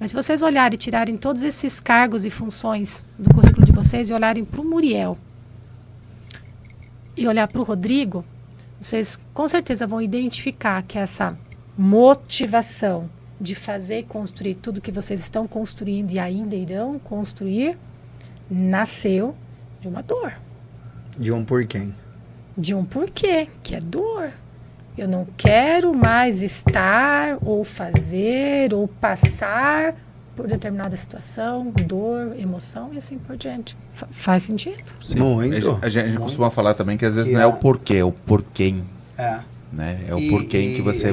Mas se vocês olharem e tirarem todos esses cargos e funções do currículo de vocês e olharem para o Muriel e olhar para o Rodrigo, vocês com certeza vão identificar que essa motivação de fazer e construir tudo que vocês estão construindo e ainda irão construir nasceu de uma dor. De um porquê. De um porquê, que é dor. Eu não quero mais estar, ou fazer, ou passar por determinada situação, dor, emoção e assim por diante. Faz sentido? Sim. Muito. A gente costuma falar também que às vezes não é o porquê, é o porquê. Né? É o porquê que você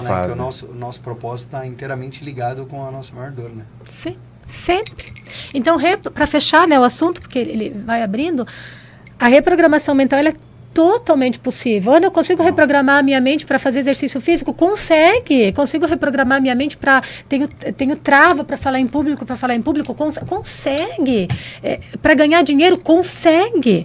faz. Né? Que o nosso propósito está inteiramente ligado com a nossa maior dor, né? Sim, sempre. Então, para fechar, né, o assunto, porque ele vai abrindo, a reprogramação mental ela é totalmente possível. Eu consigo reprogramar a minha mente para fazer exercício físico? Consegue. Consigo reprogramar a minha mente para... Tenho trava para falar em público, consegue. Para ganhar dinheiro? Consegue.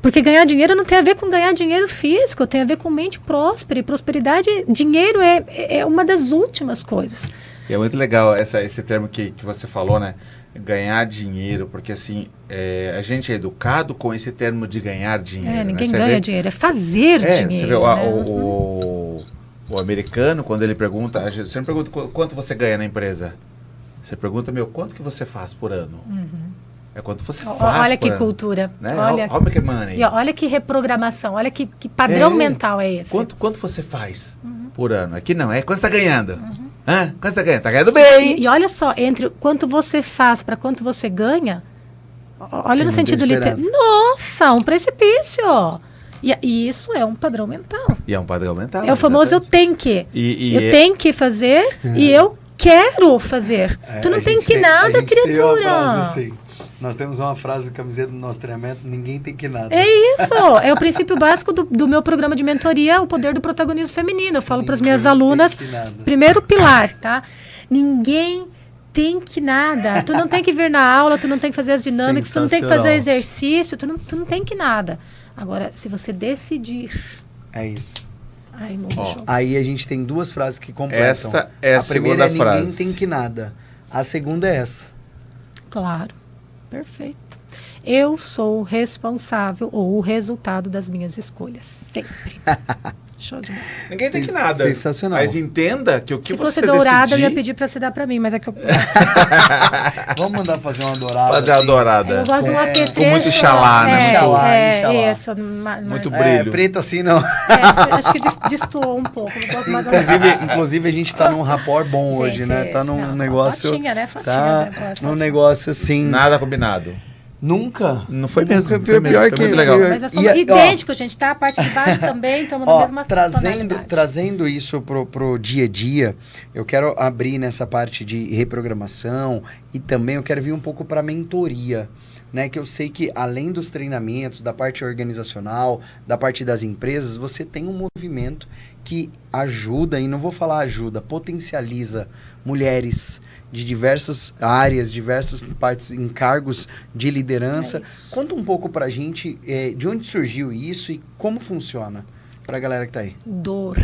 Porque ganhar dinheiro não tem a ver com ganhar dinheiro físico, tem a ver com mente próspera. E prosperidade, dinheiro é uma das últimas coisas. E é muito legal esse termo que você falou, né? Ganhar dinheiro, porque assim, a gente é educado com esse termo de ganhar dinheiro. Ninguém ganha dinheiro, é fazer dinheiro. Você vê, o americano, quando ele pergunta, você não pergunta quanto você ganha na empresa. Você pergunta, quanto que você faz por ano? É quanto você faz. Olha que cultura. Né? How make money. E olha que reprogramação, olha que padrão mental é esse. Quanto você faz por ano? Aqui não, quanto você está ganhando. Quanto você ganha? Tá ganhando bem. E olha só, entre quanto você faz para quanto você ganha, olha no sentido literal. Nossa, um precipício. E isso é um padrão mental. E é um padrão mental. É o famoso eu tenho que. Eu tenho que fazer e eu quero fazer. Tu não tem que nada, criatura. Tem uma frase assim. Nós temos uma frase na camiseta do nosso treinamento: ninguém tem que nada. É isso. É o princípio básico do meu programa de mentoria, o poder do protagonismo feminino. Eu falo para as minhas alunas, primeiro pilar, tá? Ninguém tem que nada. Tu não tem que vir na aula, tu não tem que fazer as dinâmicas, tu não tem que fazer o exercício, tu não tem que nada. Agora, se você decidir... É isso. Aí a gente tem duas frases que completam. Essa é a segunda frase. Ninguém tem que nada. A segunda é essa. Claro. Perfeito. Eu sou responsável ou o resultado das minhas escolhas. Sempre. Show de bola. Ninguém tem que nada. Sensacional. Mas entenda que o que você decidir... Se fosse dourada, eu ia pedir para você dar para mim, mas é que eu... Vamos mandar fazer uma dourada. Fazer a dourada. Eu gosto de um apetrecho. Com muito xalá, né? Isso. Muito brilho. Preta assim, não. Acho que destoou um pouco. Não gosto mais inclusive, a gente tá num rapport bom hoje, né? Tá num negócio... Fotinha, né? Tá num negócio assim... Nada combinado. Nunca? Não foi mesmo. Foi pior que muito legal. Mas é só idêntico, gente, tá? A parte de baixo também, estamos na mesma trazendo isso pro dia a dia, eu quero abrir nessa parte de reprogramação e também eu quero vir um pouco para mentoria, né? Que eu sei que além dos treinamentos, da parte organizacional, da parte das empresas, você tem um movimento que ajuda, e não vou falar ajuda, potencializa mulheres de diversas áreas, diversas partes, em cargos de liderança. Conta um pouco pra gente de onde surgiu isso e como funciona pra galera que tá aí. Dor.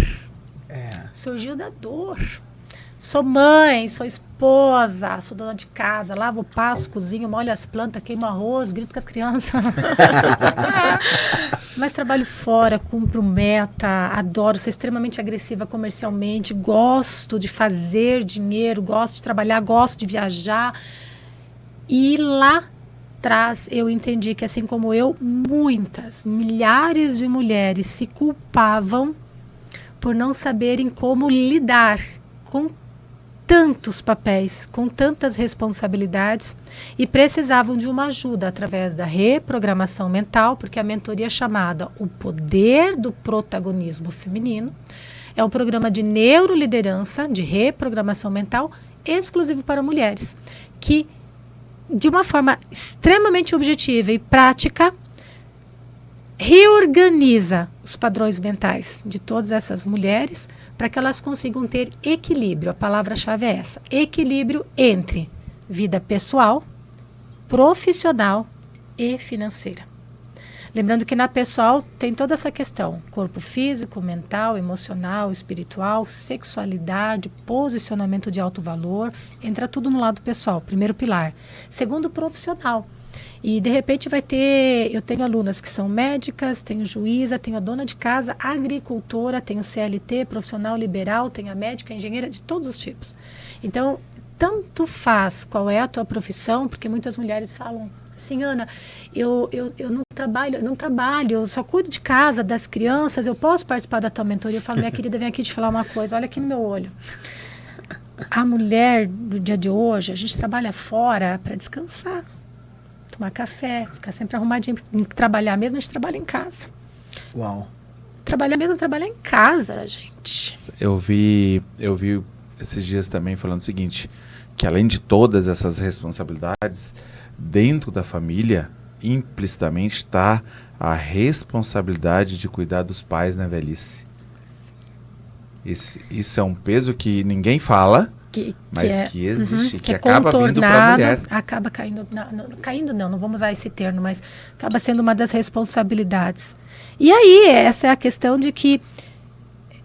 Surgiu da dor. Sou mãe, sou esposa, sou dona de casa, lavo, passo, cozinho, molho as plantas, queimo arroz, grito com as crianças. Mas trabalho fora, cumpro meta, adoro, sou extremamente agressiva comercialmente, gosto de fazer dinheiro, gosto de trabalhar, gosto de viajar. E lá atrás eu entendi que, assim como eu, milhares de mulheres se culpavam por não saberem como lidar com tantos papéis, com tantas responsabilidades e precisavam de uma ajuda através da reprogramação mental, porque a mentoria chamada O Poder do Protagonismo Feminino é um programa de neuroliderança, de reprogramação mental, exclusivo para mulheres, que de uma forma extremamente objetiva e prática reorganiza os padrões mentais de todas essas mulheres para que elas consigam ter equilíbrio. A palavra-chave é essa: equilíbrio entre vida pessoal, profissional e financeira. Lembrando que na pessoal tem toda essa questão: corpo físico, mental, emocional, espiritual, sexualidade, posicionamento de alto valor, entra tudo no lado pessoal, primeiro pilar. Segundo, profissional. E, de repente, vai ter... Eu tenho alunas que são médicas, tenho juíza, tenho a dona de casa, agricultora, tenho CLT, profissional liberal, tenho a médica, engenheira, de todos os tipos. Então, tanto faz qual é a tua profissão, porque muitas mulheres falam assim: Ana, eu não trabalho, eu só cuido de casa, das crianças, eu posso participar da tua mentoria? Eu falo: minha querida, vem aqui te falar uma coisa, olha aqui no meu olho. A mulher do dia de hoje, a gente trabalha fora para descansar, tomar café, ficar sempre arrumadinho, trabalhar mesmo, a gente trabalha em casa. Uau. Trabalhar mesmo, trabalhar em casa, gente. Eu vi esses dias também falando o seguinte, que além de todas essas responsabilidades, dentro da família, implicitamente está a responsabilidade de cuidar dos pais na velhice. Isso é um peso que ninguém fala, mas que existe, que acaba vindo para a mulher. Acaba caindo, não vamos usar esse termo, mas acaba sendo uma das responsabilidades. E aí, essa é a questão de que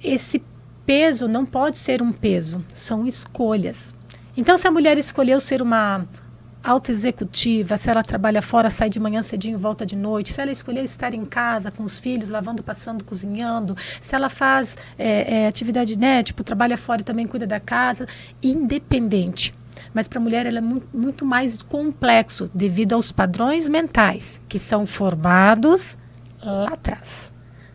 esse peso não pode ser um peso, são escolhas. Então, se a mulher escolheu ser uma autoexecutiva, se ela trabalha fora, sai de manhã cedinho e volta de noite, se ela escolher estar em casa com os filhos, lavando, passando, cozinhando, se ela faz atividade, né, tipo, trabalha fora e também cuida da casa, independente. Mas para a mulher ela é muito mais complexo devido aos padrões mentais que são formados lá atrás,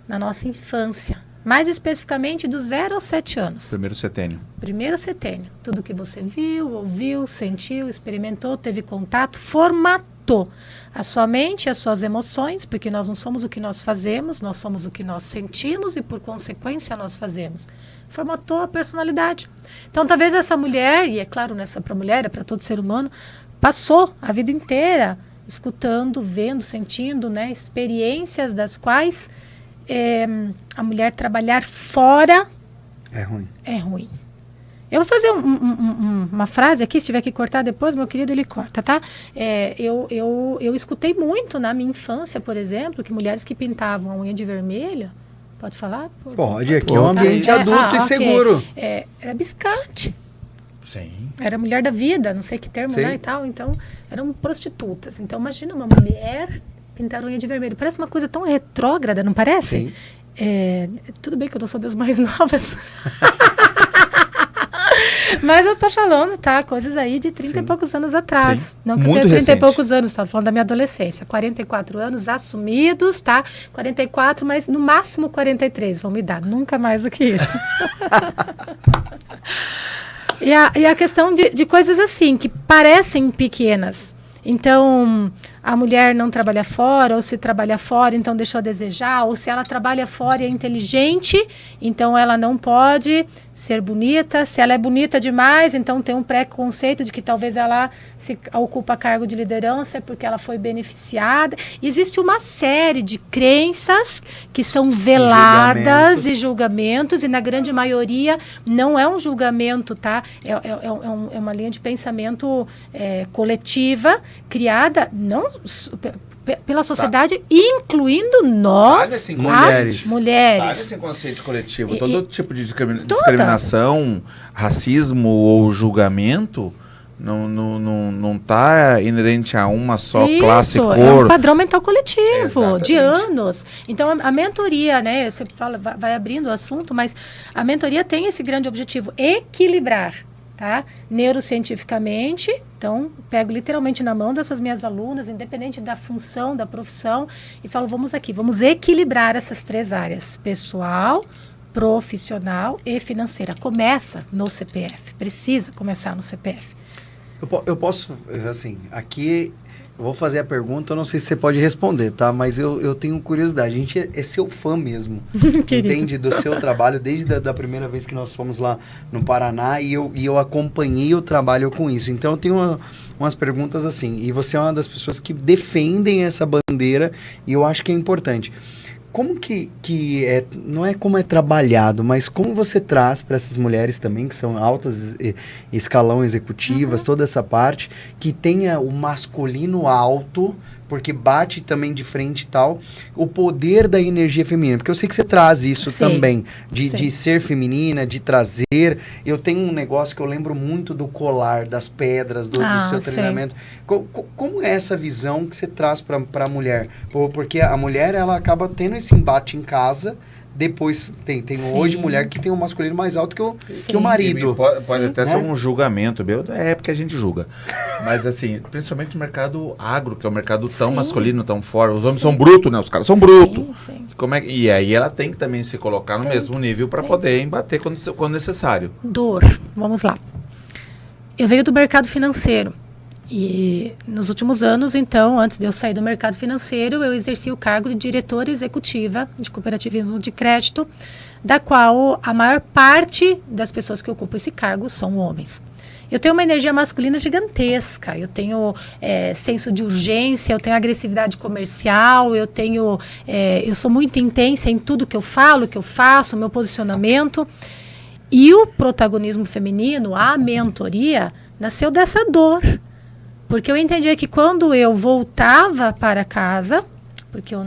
na nossa infância, Mais especificamente do 0 aos 7 anos. Primeiro setênio. Primeiro setênio. Tudo que você viu, ouviu, sentiu, experimentou, teve contato, formatou a sua mente, as suas emoções, porque nós não somos o que nós fazemos, nós somos o que nós sentimos e, por consequência, nós fazemos. Formatou a personalidade. Então, talvez essa mulher, e é claro, não é só para mulher, é para todo ser humano, passou a vida inteira escutando, vendo, sentindo, né, experiências das quais a mulher trabalhar fora é ruim. É ruim. Eu vou fazer uma frase aqui, se tiver que cortar depois, meu querido, ele corta, tá? Eu escutei muito na minha infância, por exemplo, que mulheres que pintavam a unha de vermelho, pode falar? Pode, aqui é um ambiente adulto e seguro. Era biscate. Sim. Era mulher da vida, não sei que termo, né, e tal. Então, eram prostitutas. Então, imagina uma mulher pintar unha de vermelho. Parece uma coisa tão retrógrada, não parece? Sim. Tudo bem que eu não sou das mais novas. Mas eu tô falando, tá? Coisas aí de 30 e poucos anos atrás. Sim. Não que eu tenha 30 e poucos anos, tá? Tô falando da minha adolescência. 44 anos assumidos, tá? 44, mas no máximo 43 vão me dar. Nunca mais do que isso. E a questão de coisas assim, que parecem pequenas. Então, a mulher não trabalha fora, ou se trabalha fora, então deixou a desejar, ou se ela trabalha fora e é inteligente, então ela não pode ser bonita. Se ela é bonita demais, então tem um preconceito de que talvez ela se ocupa cargo de liderança porque ela foi beneficiada. Existe uma série de crenças que são veladas e julgamentos, e na grande maioria não é um julgamento, tá? É uma linha de pensamento coletiva, criada não pela sociedade, incluindo nós, as mulheres. Esse conceito coletivo, todo tipo de discriminação, racismo ou julgamento não está inerente a uma só classe, cor. É um padrão mental coletivo, de anos. Então, a mentoria, né, você fala, vai abrindo o assunto, mas a mentoria tem esse grande objetivo, equilibrar, tá? Neurocientificamente. Então, pego literalmente na mão dessas minhas alunas, independente da função, da profissão, e falo, vamos equilibrar essas 3 áreas: pessoal, profissional e financeira. Começa no CPF, precisa começar no CPF. Eu posso, assim, aqui eu vou fazer a pergunta, eu não sei se você pode responder, tá? Mas eu tenho curiosidade, a gente é seu fã mesmo, entende? Do seu trabalho, desde a primeira vez que nós fomos lá no Paraná, e eu acompanhei o trabalho com isso. Então eu tenho umas perguntas assim, e você é uma das pessoas que defendem essa bandeira, e eu acho que é importante. Como que não é como é trabalhado, mas como você traz para essas mulheres também, que são altas escalão executivas, toda essa parte, que tenha o masculino alto, porque bate também de frente e tal, o poder da energia feminina, porque eu sei que você traz isso também, de ser feminina, de trazer. Eu tenho um negócio que eu lembro muito do colar, das pedras, do seu treinamento. Como é essa visão que você traz para a mulher? Porque a mulher, ela acaba tendo esse embate em casa. Depois, tem hoje mulher que tem um masculino mais alto que o marido. Pode até ser um julgamento, porque a gente julga. Mas assim, principalmente no mercado agro, que é um mercado tão masculino, tão forte. Os homens são brutos, né? Os caras são brutos. E aí ela tem que também se colocar no mesmo nível para poder embater quando necessário. Dor. Vamos lá. Eu venho do mercado financeiro. E nos últimos anos, então, antes de eu sair do mercado financeiro, eu exerci o cargo de diretora executiva de cooperativismo de crédito, da qual a maior parte das pessoas que ocupam esse cargo são homens. Eu tenho uma energia masculina gigantesca, eu tenho senso de urgência, eu tenho agressividade comercial, eu sou muito intensa em tudo que eu falo, que eu faço, meu posicionamento. E o protagonismo feminino, a mentoria, nasceu dessa dor. Porque eu entendia que quando eu voltava para casa, porque eu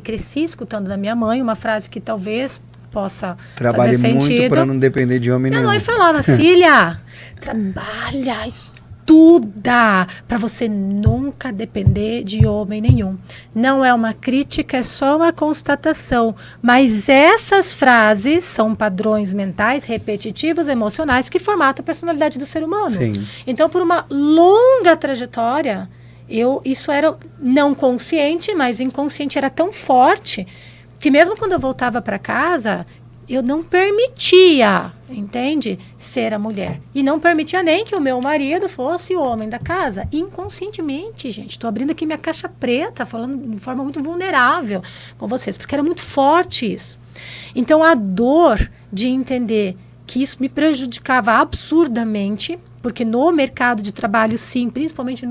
cresci escutando da minha mãe uma frase que talvez possa fazer sentido. Trabalhe muito para não depender de homem nenhum. Minha mãe falava, filha, trabalha, estuda, para você nunca depender de homem nenhum. Não é uma crítica, é só uma constatação. Mas essas frases são padrões mentais, repetitivos, emocionais, que formatam a personalidade do ser humano. Sim. Então, por uma longa trajetória, isso era não consciente, mas inconsciente, era tão forte que mesmo quando eu voltava para casa, eu não permitia, entende? Ser a mulher. E não permitia nem que o meu marido fosse o homem da casa. Inconscientemente, gente. Estou abrindo aqui minha caixa preta, falando de forma muito vulnerável com vocês, porque era muito forte isso. Então, a dor de entender que isso me prejudicava absurdamente, porque no mercado de trabalho, sim, principalmente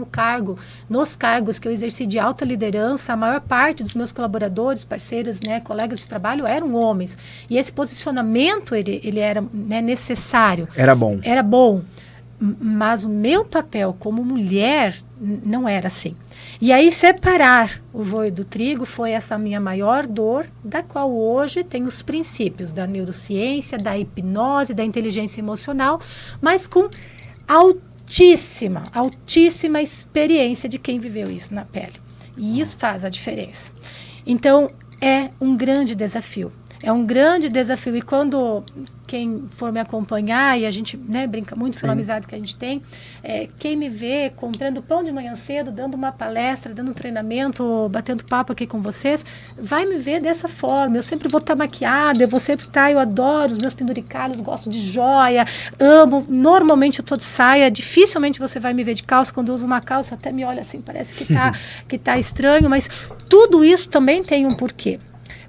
nos cargos que eu exerci de alta liderança, a maior parte dos meus colaboradores, parceiros, né, colegas de trabalho eram homens. E esse posicionamento, ele era, né, necessário. Era bom. Era bom. Mas o meu papel como mulher não era assim. E aí separar o joio do trigo foi essa minha maior dor, da qual hoje tem os princípios da neurociência, da hipnose, da inteligência emocional, mas com altíssima experiência de quem viveu isso na pele. E isso faz a diferença. Então, é um grande desafio. É um grande desafio. E quando quem for me acompanhar, e a gente, né, brinca muito pela amizade que a gente tem, quem me vê comprando pão de manhã cedo, dando uma palestra, dando um treinamento, batendo papo aqui com vocês, vai me ver dessa forma. Eu sempre vou estar maquiada, eu vou sempre estar, eu adoro os meus penduricalhos, gosto de joia, amo. Normalmente eu estou de saia, dificilmente você vai me ver de calça. Quando eu uso uma calça, até me olha assim, parece que tá estranho, mas tudo isso também tem um porquê.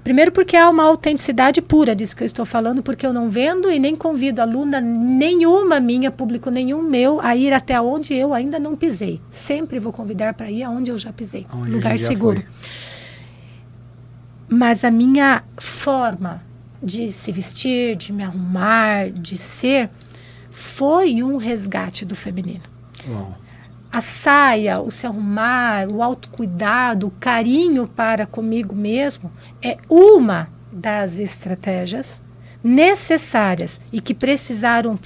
Primeiro porque há uma autenticidade pura disso que eu estou falando, porque eu não vendo e nem convido aluna nenhuma minha, público nenhum meu, a ir até onde eu ainda não pisei. Sempre vou convidar para ir aonde eu já pisei, lugar seguro. Foi. Mas a minha forma de se vestir, de me arrumar, de ser, foi um resgate do feminino. Uau. A saia, o se arrumar, o autocuidado, o carinho para comigo mesmo é uma das estratégias necessárias e que precisaram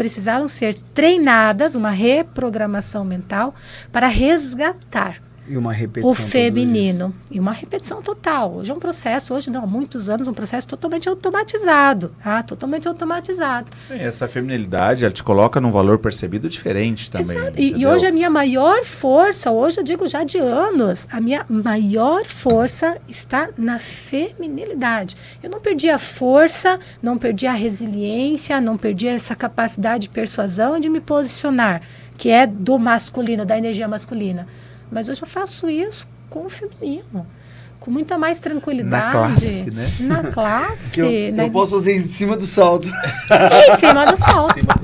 ser treinadas, uma reprogramação mental para resgatar e uma repetição o feminino. E uma repetição total. Hoje é um processo, há muitos anos, um processo totalmente automatizado. Totalmente automatizado. Essa feminilidade, ela te coloca num valor percebido diferente também. E hoje a minha maior força, hoje eu digo já de anos, a minha maior força está na feminilidade. Eu não perdi a força, não perdi a resiliência, não perdi essa capacidade de persuasão e de me posicionar, que é do masculino, da energia masculina. Mas hoje eu faço isso com o feminino, com muita mais tranquilidade. Na classe, né? Na classe. Que eu posso fazer em cima do salto. Em cima do salto. Em cima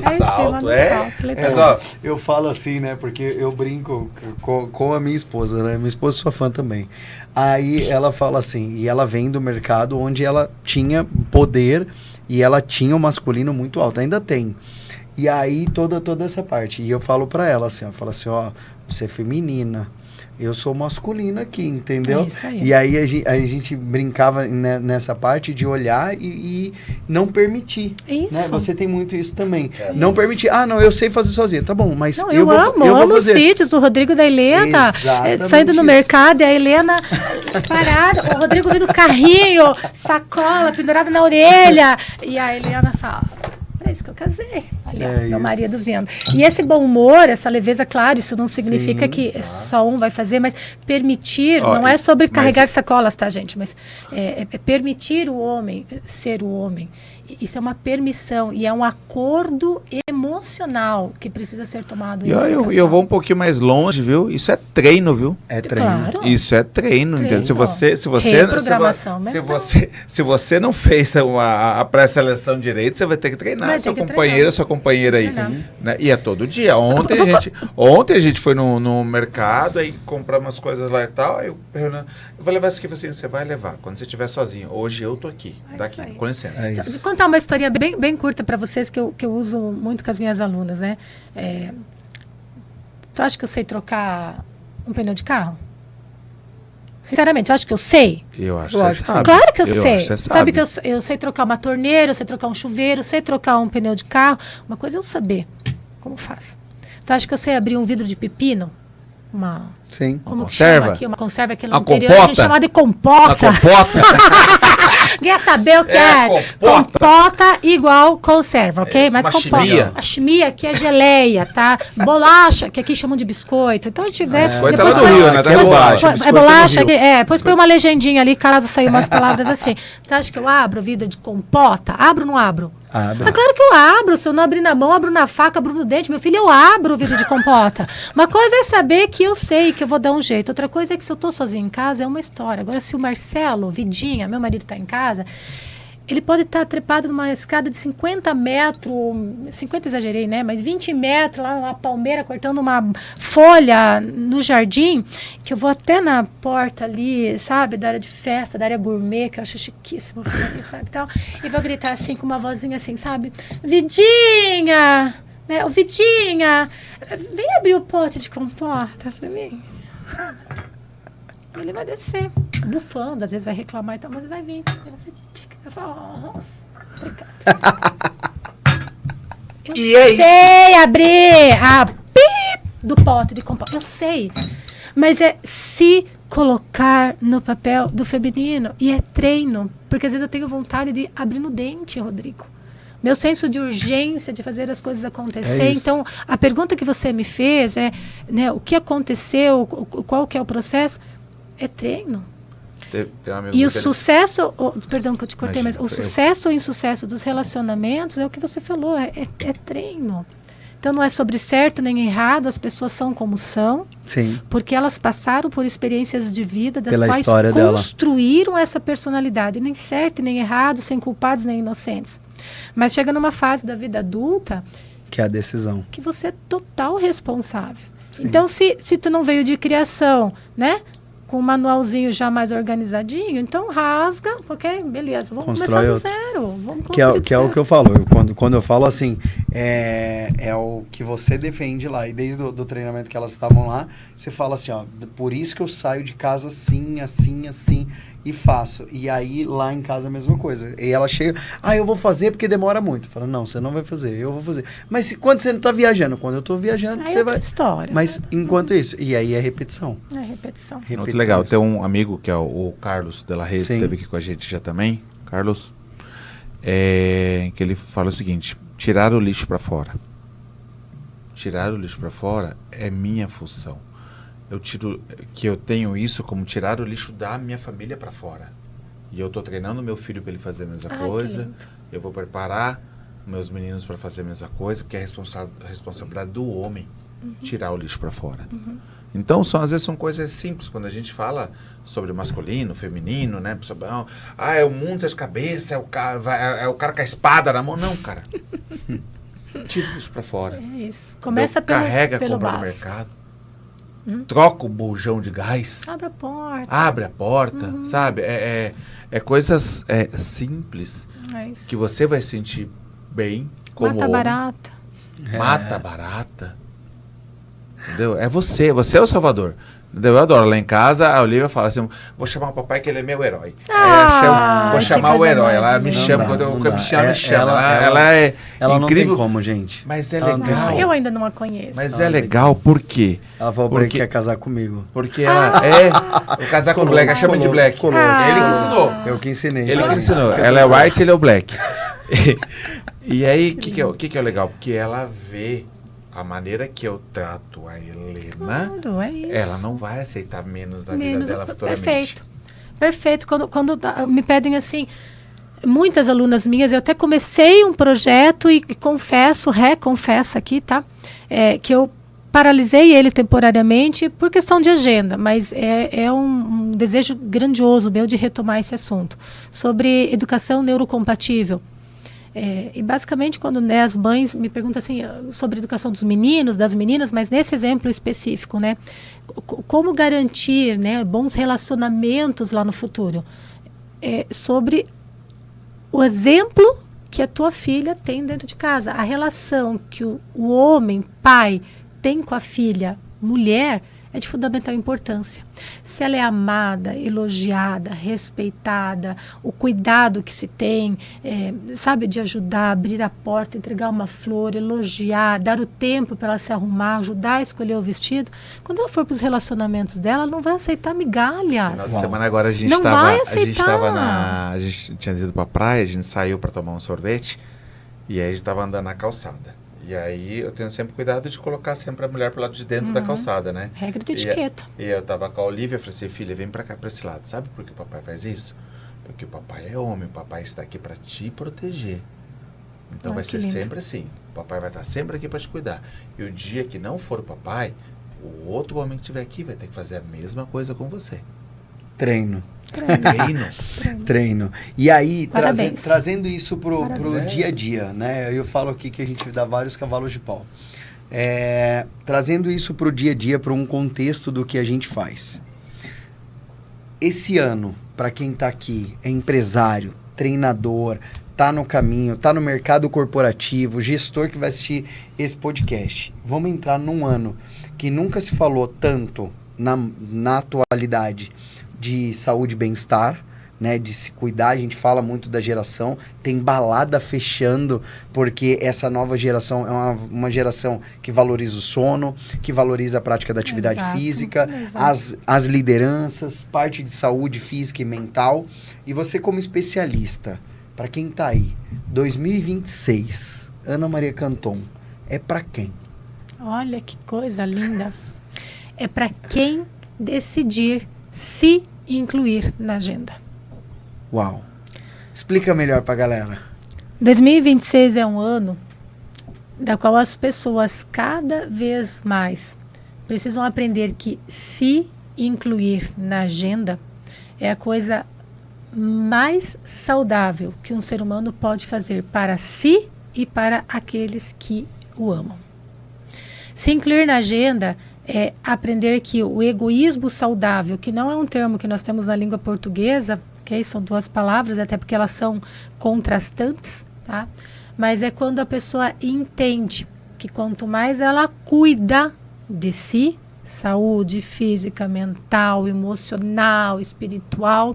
do salto. Mas, ó, eu falo assim, né? Porque eu brinco com a minha esposa, né? Minha esposa é sua fã também. Aí ela fala assim, e ela vem do mercado onde ela tinha poder e ela tinha o masculino muito alto, ainda tem. E aí toda essa parte. E eu falo pra ela assim, ó, você é feminina, eu sou masculino aqui, entendeu? É isso aí. E aí a gente brincava nessa parte de olhar e não permitir. Isso. Né? Você tem muito isso também. Não permitir. Não, eu sei fazer sozinha. Tá bom, mas não, eu amo os vídeos do Rodrigo e da Helena. Saindo no mercado e a Helena parada, o Rodrigo vindo carrinho, sacola pendurada na orelha. E a Helena fala... É isso que eu casei. Ali, meu marido vendo. E esse bom humor, essa leveza, claro, isso não significa que só um vai fazer, mas permitir, não é sobre carregar sacolas, tá, gente? Mas é permitir o homem ser o homem. Isso é uma permissão e é um acordo emocional que precisa ser tomado. E eu vou um pouquinho mais longe, viu? Isso é treino, viu? É treino. Claro. Isso é treino. Se você não fez a pré-seleção direito, você vai ter que treinar sua companheira aí. Né? E é todo dia. Ontem a gente foi no mercado, aí compramos umas coisas lá e tal. Aí eu vou levar isso aqui, assim, você vai levar quando você estiver sozinho. Hoje eu tô aqui, daqui, com licença. Vou contar uma historinha bem curta para vocês que eu uso muito com as minhas alunas, né? Tu acha que eu sei trocar um pneu de carro? Sinceramente, eu acho que eu sei. Eu acho que você sabe. Claro que eu sei. Você sabe que eu sei trocar uma torneira, eu sei trocar um chuveiro, eu sei trocar um pneu de carro. Uma coisa é eu saber como faz. Tu acha que eu sei abrir um vidro de pepino? Sim. Como conserva? Uma conserva aqui no a interior, compota. a gente chama de compota. A compota. Quer saber o que é? Compota igual conserva, ok? Mas compota. A chimia aqui é geleia, tá? Bolacha, que aqui chamam de biscoito. Então, biscoito é lá do Rio, né? É bolacha. Depois põe uma legendinha ali, caso saia umas palavras assim. Você acha que eu abro vida de compota? Abro ou não abro? Abre. É claro que eu abro. Se eu não abrir na mão, abro na faca, abro no dente. Meu filho, eu abro o vidro de compota. Uma coisa é saber que eu sei que eu vou dar um jeito. Outra coisa é que se eu tô sozinha em casa, é uma história. Agora, se o Marcelo, Vidinha, meu marido tá em casa, ele pode estar trepado numa escada de 50 metros, 50 exagerei, né? Mas 20 metros, lá na palmeira, cortando uma folha no jardim, que eu vou até na porta ali, sabe? Da área de festa, da área gourmet, que eu acho chiquíssimo, sabe? Tal, e vou gritar assim, com uma vozinha assim, sabe? Vidinha! Né? Ô, Vidinha! Vem abrir o pote de compota pra mim. Ele vai descer, bufando, às vezes vai reclamar e tal, mas ele vai vir. Ele vai dizer, eu falo, eu sei abrir a pip do pote de compota. Eu sei. Mas é se colocar no papel do feminino. E é treino. Porque às vezes eu tenho vontade de abrir no dente, Rodrigo. Meu senso de urgência de fazer as coisas acontecer. Então, a pergunta que você me fez é, né, o que aconteceu, qual que é o processo? É treino. E o sucesso, perdão que eu te cortei, mas o sucesso ou insucesso dos relacionamentos é o que você falou, é treino. Então não é sobre certo nem errado, as pessoas são como são, sim, porque elas passaram por experiências de vida das pela quais construíram dela essa personalidade, nem certo nem errado, sem culpados nem inocentes. Mas chega numa fase da vida adulta que é a decisão, que você é total responsável. Sim. Então se tu não veio de criação, né? Com um manualzinho já mais organizadinho, então rasga, ok? Beleza, vamos começar do zero. Vamos que é o que eu falo. Quando eu falo assim, é o que você defende lá. E desde do treinamento que elas estavam lá, você fala assim, ó, por isso que eu saio de casa assim, assim, assim, e faço. E aí, lá em casa, a mesma coisa. E ela chega, eu vou fazer porque demora muito. Fala, não, você não vai fazer, eu vou fazer. Mas quando você não tá viajando, quando eu tô viajando, aí você vai... história. Mas enquanto isso, e aí é repetição. É repetição. Muito legal. Tem um amigo que é o Carlos de la Rede, que esteve aqui com a gente já também. Carlos, que ele fala o seguinte, tirar o lixo para fora. Tirar o lixo para fora é minha função. Eu tenho isso como tirar o lixo da minha família para fora. E eu tô treinando meu filho para ele fazer a mesma coisa. Eu vou preparar meus meninos para fazer a mesma coisa, porque é a responsabilidade do homem tirar o lixo para fora. Então, às vezes são coisas simples. Quando a gente fala sobre masculino, feminino, né? Sobre, é o mundo das cabeças, é o cara com a espada na mão. Não, cara. Tira o lixo para fora. É isso. Começa carrega pelo compra no mercado. Troca o bujão de gás. Abre a porta, sabe? É coisas simples que você vai sentir bem como Mata barata. Mata barata. Entendeu? É você é o salvador. Entendeu? Eu adoro. Lá em casa, a Olivia fala assim, vou chamar o papai que ele é meu herói. Vou chamar o herói. Ela me chama, quando eu me chamo, me chama. Ela é ela incrível. Não tem como, gente. Mas é legal. Eu ainda não a conheço. Mas é legal, por quê? Ela falou pra ele que quer casar comigo. Porque ela o casar com o Black, ela chama de Black. Ele que ensinou. Eu que ensinei. Ele que ensinou. Ela é white, ele é o Black. E aí, o que é legal? Porque ela vê a maneira que eu trato a Helena, ela não vai aceitar menos da vida dela futuramente. Perfeito. Quando me pedem assim, muitas alunas minhas, eu até comecei um projeto e reconfesso aqui, tá? Que eu paralisei ele temporariamente por questão de agenda, mas é um desejo grandioso meu de retomar esse assunto, sobre educação neurocompatível. E basicamente quando as mães me perguntam assim sobre a educação dos meninos, das meninas, mas nesse exemplo específico, né, como garantir, né, bons relacionamentos lá no futuro, sobre o exemplo que a tua filha tem dentro de casa, a relação que o homem, pai, tem com a filha, mulher, é de fundamental importância. Se ela é amada, elogiada, respeitada, o cuidado que se tem, sabe, de ajudar, abrir a porta, entregar uma flor, elogiar, dar o tempo para ela se arrumar, ajudar a escolher o vestido, quando ela for para os relacionamentos dela, ela não vai aceitar migalhas. Na semana agora a gente tinha ido pra praia, a gente saiu para tomar um sorvete e aí a gente estava andando na calçada. E aí eu tenho sempre cuidado de colocar sempre a mulher pro lado de dentro da calçada, né? Regra de etiqueta. E eu tava com a Olivia, falei assim, filha, vem pra cá, pra esse lado. Sabe por que o papai faz isso? Porque o papai é homem, o papai está aqui pra te proteger. Então vai ser sempre assim. O papai vai estar sempre aqui pra te cuidar. E o dia que não for o papai, o outro homem que estiver aqui vai ter que fazer a mesma coisa com você. Treino. E aí, trazendo isso pro dia a dia, né? Eu falo aqui que a gente dá vários cavalos de pau. Trazendo isso pro dia a dia, para um contexto do que a gente faz. Esse ano, para quem tá aqui, é empresário, treinador, tá no caminho, tá no mercado corporativo, gestor que vai assistir esse podcast. Vamos entrar num ano que nunca se falou tanto na atualidade de saúde e bem-estar, né, de se cuidar. A gente fala muito da geração, tem balada fechando, porque essa nova geração é uma geração que valoriza o sono, que valoriza a prática da atividade física, as lideranças, parte de saúde física e mental. E você como especialista, para quem tá aí, 2026, Ana Maria Canton, é para quem? Olha que coisa linda. É para quem decidir se incluir na agenda. Uau. Explica melhor para a galera. 2026 é um ano da qual as pessoas cada vez mais precisam aprender que se incluir na agenda é a coisa mais saudável que um ser humano pode fazer para si e para aqueles que o amam. Se incluir na agenda é aprender que o egoísmo saudável, que não é um termo que nós temos na língua portuguesa, okay? São duas palavras, até porque elas são contrastantes, tá? Mas é quando a pessoa entende que quanto mais ela cuida de si, saúde física, mental, emocional, espiritual,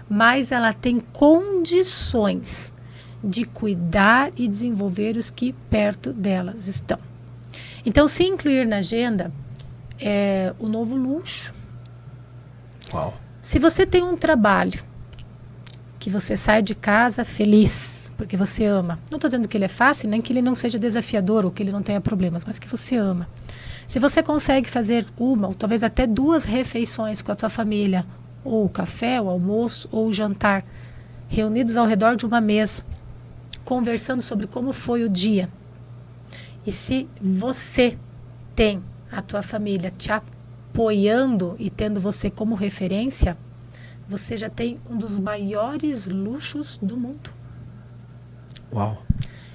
mais ela tem condições de cuidar e desenvolver os que perto delas estão. Então, se incluir na agenda é o novo luxo. Uau. Se você tem um trabalho que você sai de casa feliz, porque você ama, não estou dizendo que ele é fácil, nem que ele não seja desafiador ou que ele não tenha problemas, mas que você ama. Se você consegue fazer uma ou talvez até 2 refeições com a tua família, ou o café, o almoço, ou o jantar, reunidos ao redor de uma mesa, conversando sobre como foi o dia. E se você tem a tua família te apoiando e tendo você como referência, você já tem um dos maiores luxos do mundo. Uau!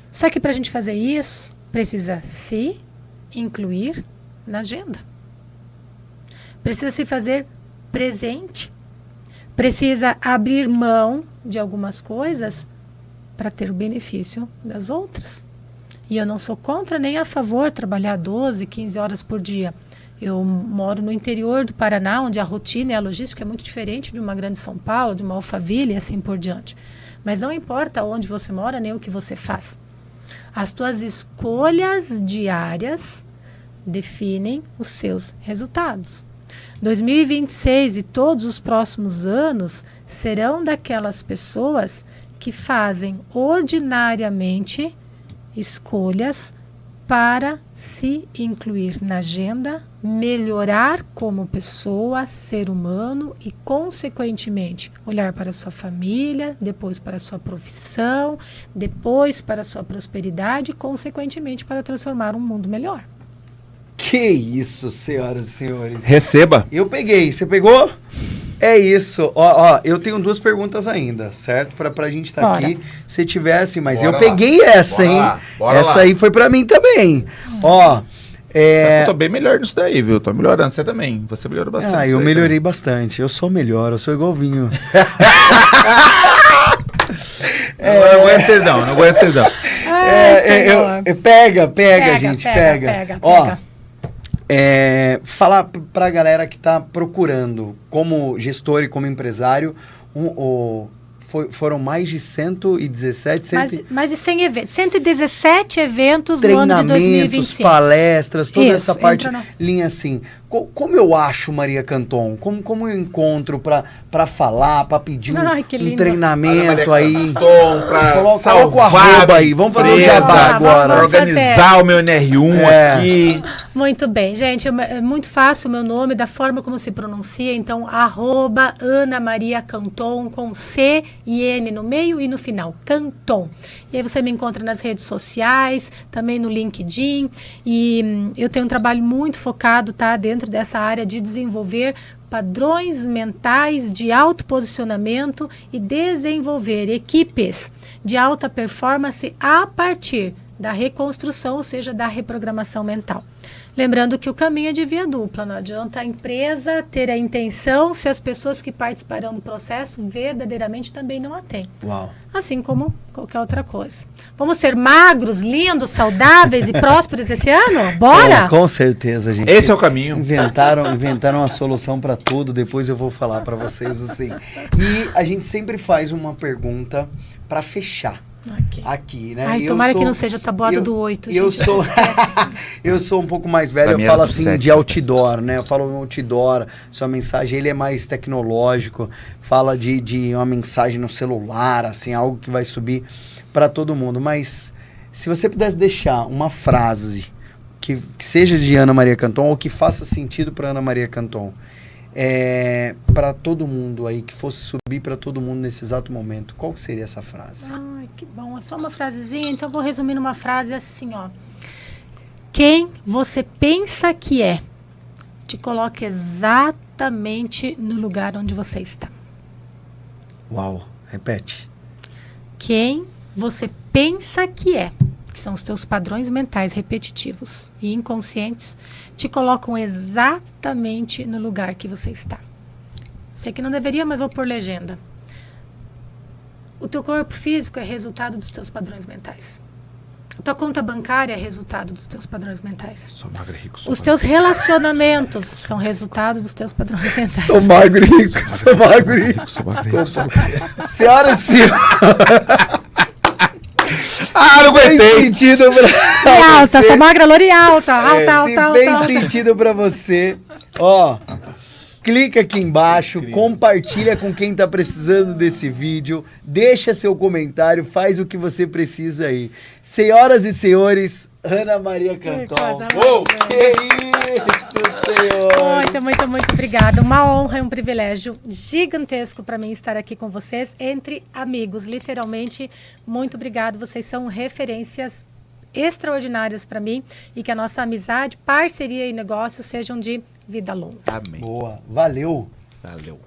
Só que para a gente fazer isso, precisa se incluir na agenda. Precisa se fazer presente. Precisa abrir mão de algumas coisas para ter o benefício das outras. E eu não sou contra nem a favor trabalhar 12, 15 horas por dia. Eu moro no interior do Paraná, onde a rotina e a logística é muito diferente de uma grande São Paulo, de uma Alphaville e assim por diante. Mas não importa onde você mora, nem o que você faz. As tuas escolhas diárias definem os seus resultados. 2026 e todos os próximos anos serão daquelas pessoas que fazem ordinariamente escolhas para se incluir na agenda, melhorar como pessoa, ser humano e, consequentemente, olhar para a sua família, depois para a sua profissão, depois para a sua prosperidade e, consequentemente, para transformar um mundo melhor. Que isso, senhoras e senhores. Receba. Eu peguei. Você pegou? É isso. Ó, eu tenho 2 perguntas ainda, certo? Pra gente estar aqui. Se tivesse, mas bora eu peguei lá. Essa, bora hein? Bora essa lá. Aí foi pra mim também. Ó. Eu tô bem melhor nisso daí, viu? Tô melhorando. Você também. Você melhorou bastante. Eu melhorei bastante. Eu sou melhor. Eu sou igual vinho. Não aguento vocês não. Não aguento vocês não. Pega, gente. Pega. Ó. Falar para a galera que está procurando, como gestor e como empresário, foram mais de 117... Mais de 100 eventos. 117 eventos no ano de 2025. Palestras, toda essa parte, linha assim. Como eu acho Maria Canton? Como eu encontro para falar, para pedir um treinamento aí? Canton, para salvar o arroba aí. Vamos fazer um jabá agora. Organizar o meu NR1 aqui. Muito bem, gente. É muito fácil o meu nome, da forma como se pronuncia. Então, @Ana Maria Canton, com C e N no meio e no final. Canton. E aí você me encontra nas redes sociais, também no LinkedIn. E eu tenho um trabalho muito focado, tá, dentro dessa área de desenvolver padrões mentais de autoposicionamento e desenvolver equipes de alta performance a partir da reconstrução, ou seja, da reprogramação mental. Lembrando que o caminho é de via dupla, não adianta a empresa ter a intenção se as pessoas que participarão do processo verdadeiramente também não a têm. Uau. Assim como qualquer outra coisa. Vamos ser magros, lindos, saudáveis e prósperos esse ano? Bora? Com certeza, gente. Esse é o caminho. Inventaram a solução para tudo, depois eu vou falar para vocês assim. E a gente sempre faz uma pergunta para fechar. Aqui, né? Ai, tomara que não seja a tabuada do 8. Eu sou um pouco mais velho, eu falo assim 7, de outdoor, né? Eu falo outdoor, sua mensagem, ele é mais tecnológico, fala de uma mensagem no celular, assim, algo que vai subir para todo mundo. Mas se você pudesse deixar uma frase que seja de Ana Maria Canton ou que faça sentido para Ana Maria Canton, para todo mundo aí, que fosse subir para todo mundo nesse exato momento, qual que seria essa frase? Ai, que bom, é só uma frasezinha, então eu vou resumir numa frase assim, ó. Quem você pensa que é, te coloca exatamente no lugar onde você está. Uau, repete. Quem você pensa que é, que são os teus padrões mentais repetitivos e inconscientes, te colocam exatamente no lugar que você está. Sei que não deveria, mas vou pôr legenda. O teu corpo físico é resultado dos teus padrões mentais. A tua conta bancária é resultado dos teus padrões mentais. Sou magro e rico. Os teus relacionamentos são resultado dos teus padrões mentais. Sou magro e rico, sou magro e rico. Senhoras e senhores... não aguentei. Sentido pra alta, sou magra, L'Oreal, alta. Fez sentido pra você. Ó, clica aqui embaixo, compartilha com quem tá precisando desse vídeo, deixa seu comentário, faz o que você precisa aí. Senhoras e senhores, Ana Maria Canton. Que isso, senhor! Muito obrigada. Uma honra e um privilégio gigantesco para mim estar aqui com vocês, entre amigos, literalmente. Muito obrigado, vocês são referências extraordinárias para mim e que a nossa amizade, parceria e negócio sejam de vida longa. Amém. Boa, valeu. Valeu.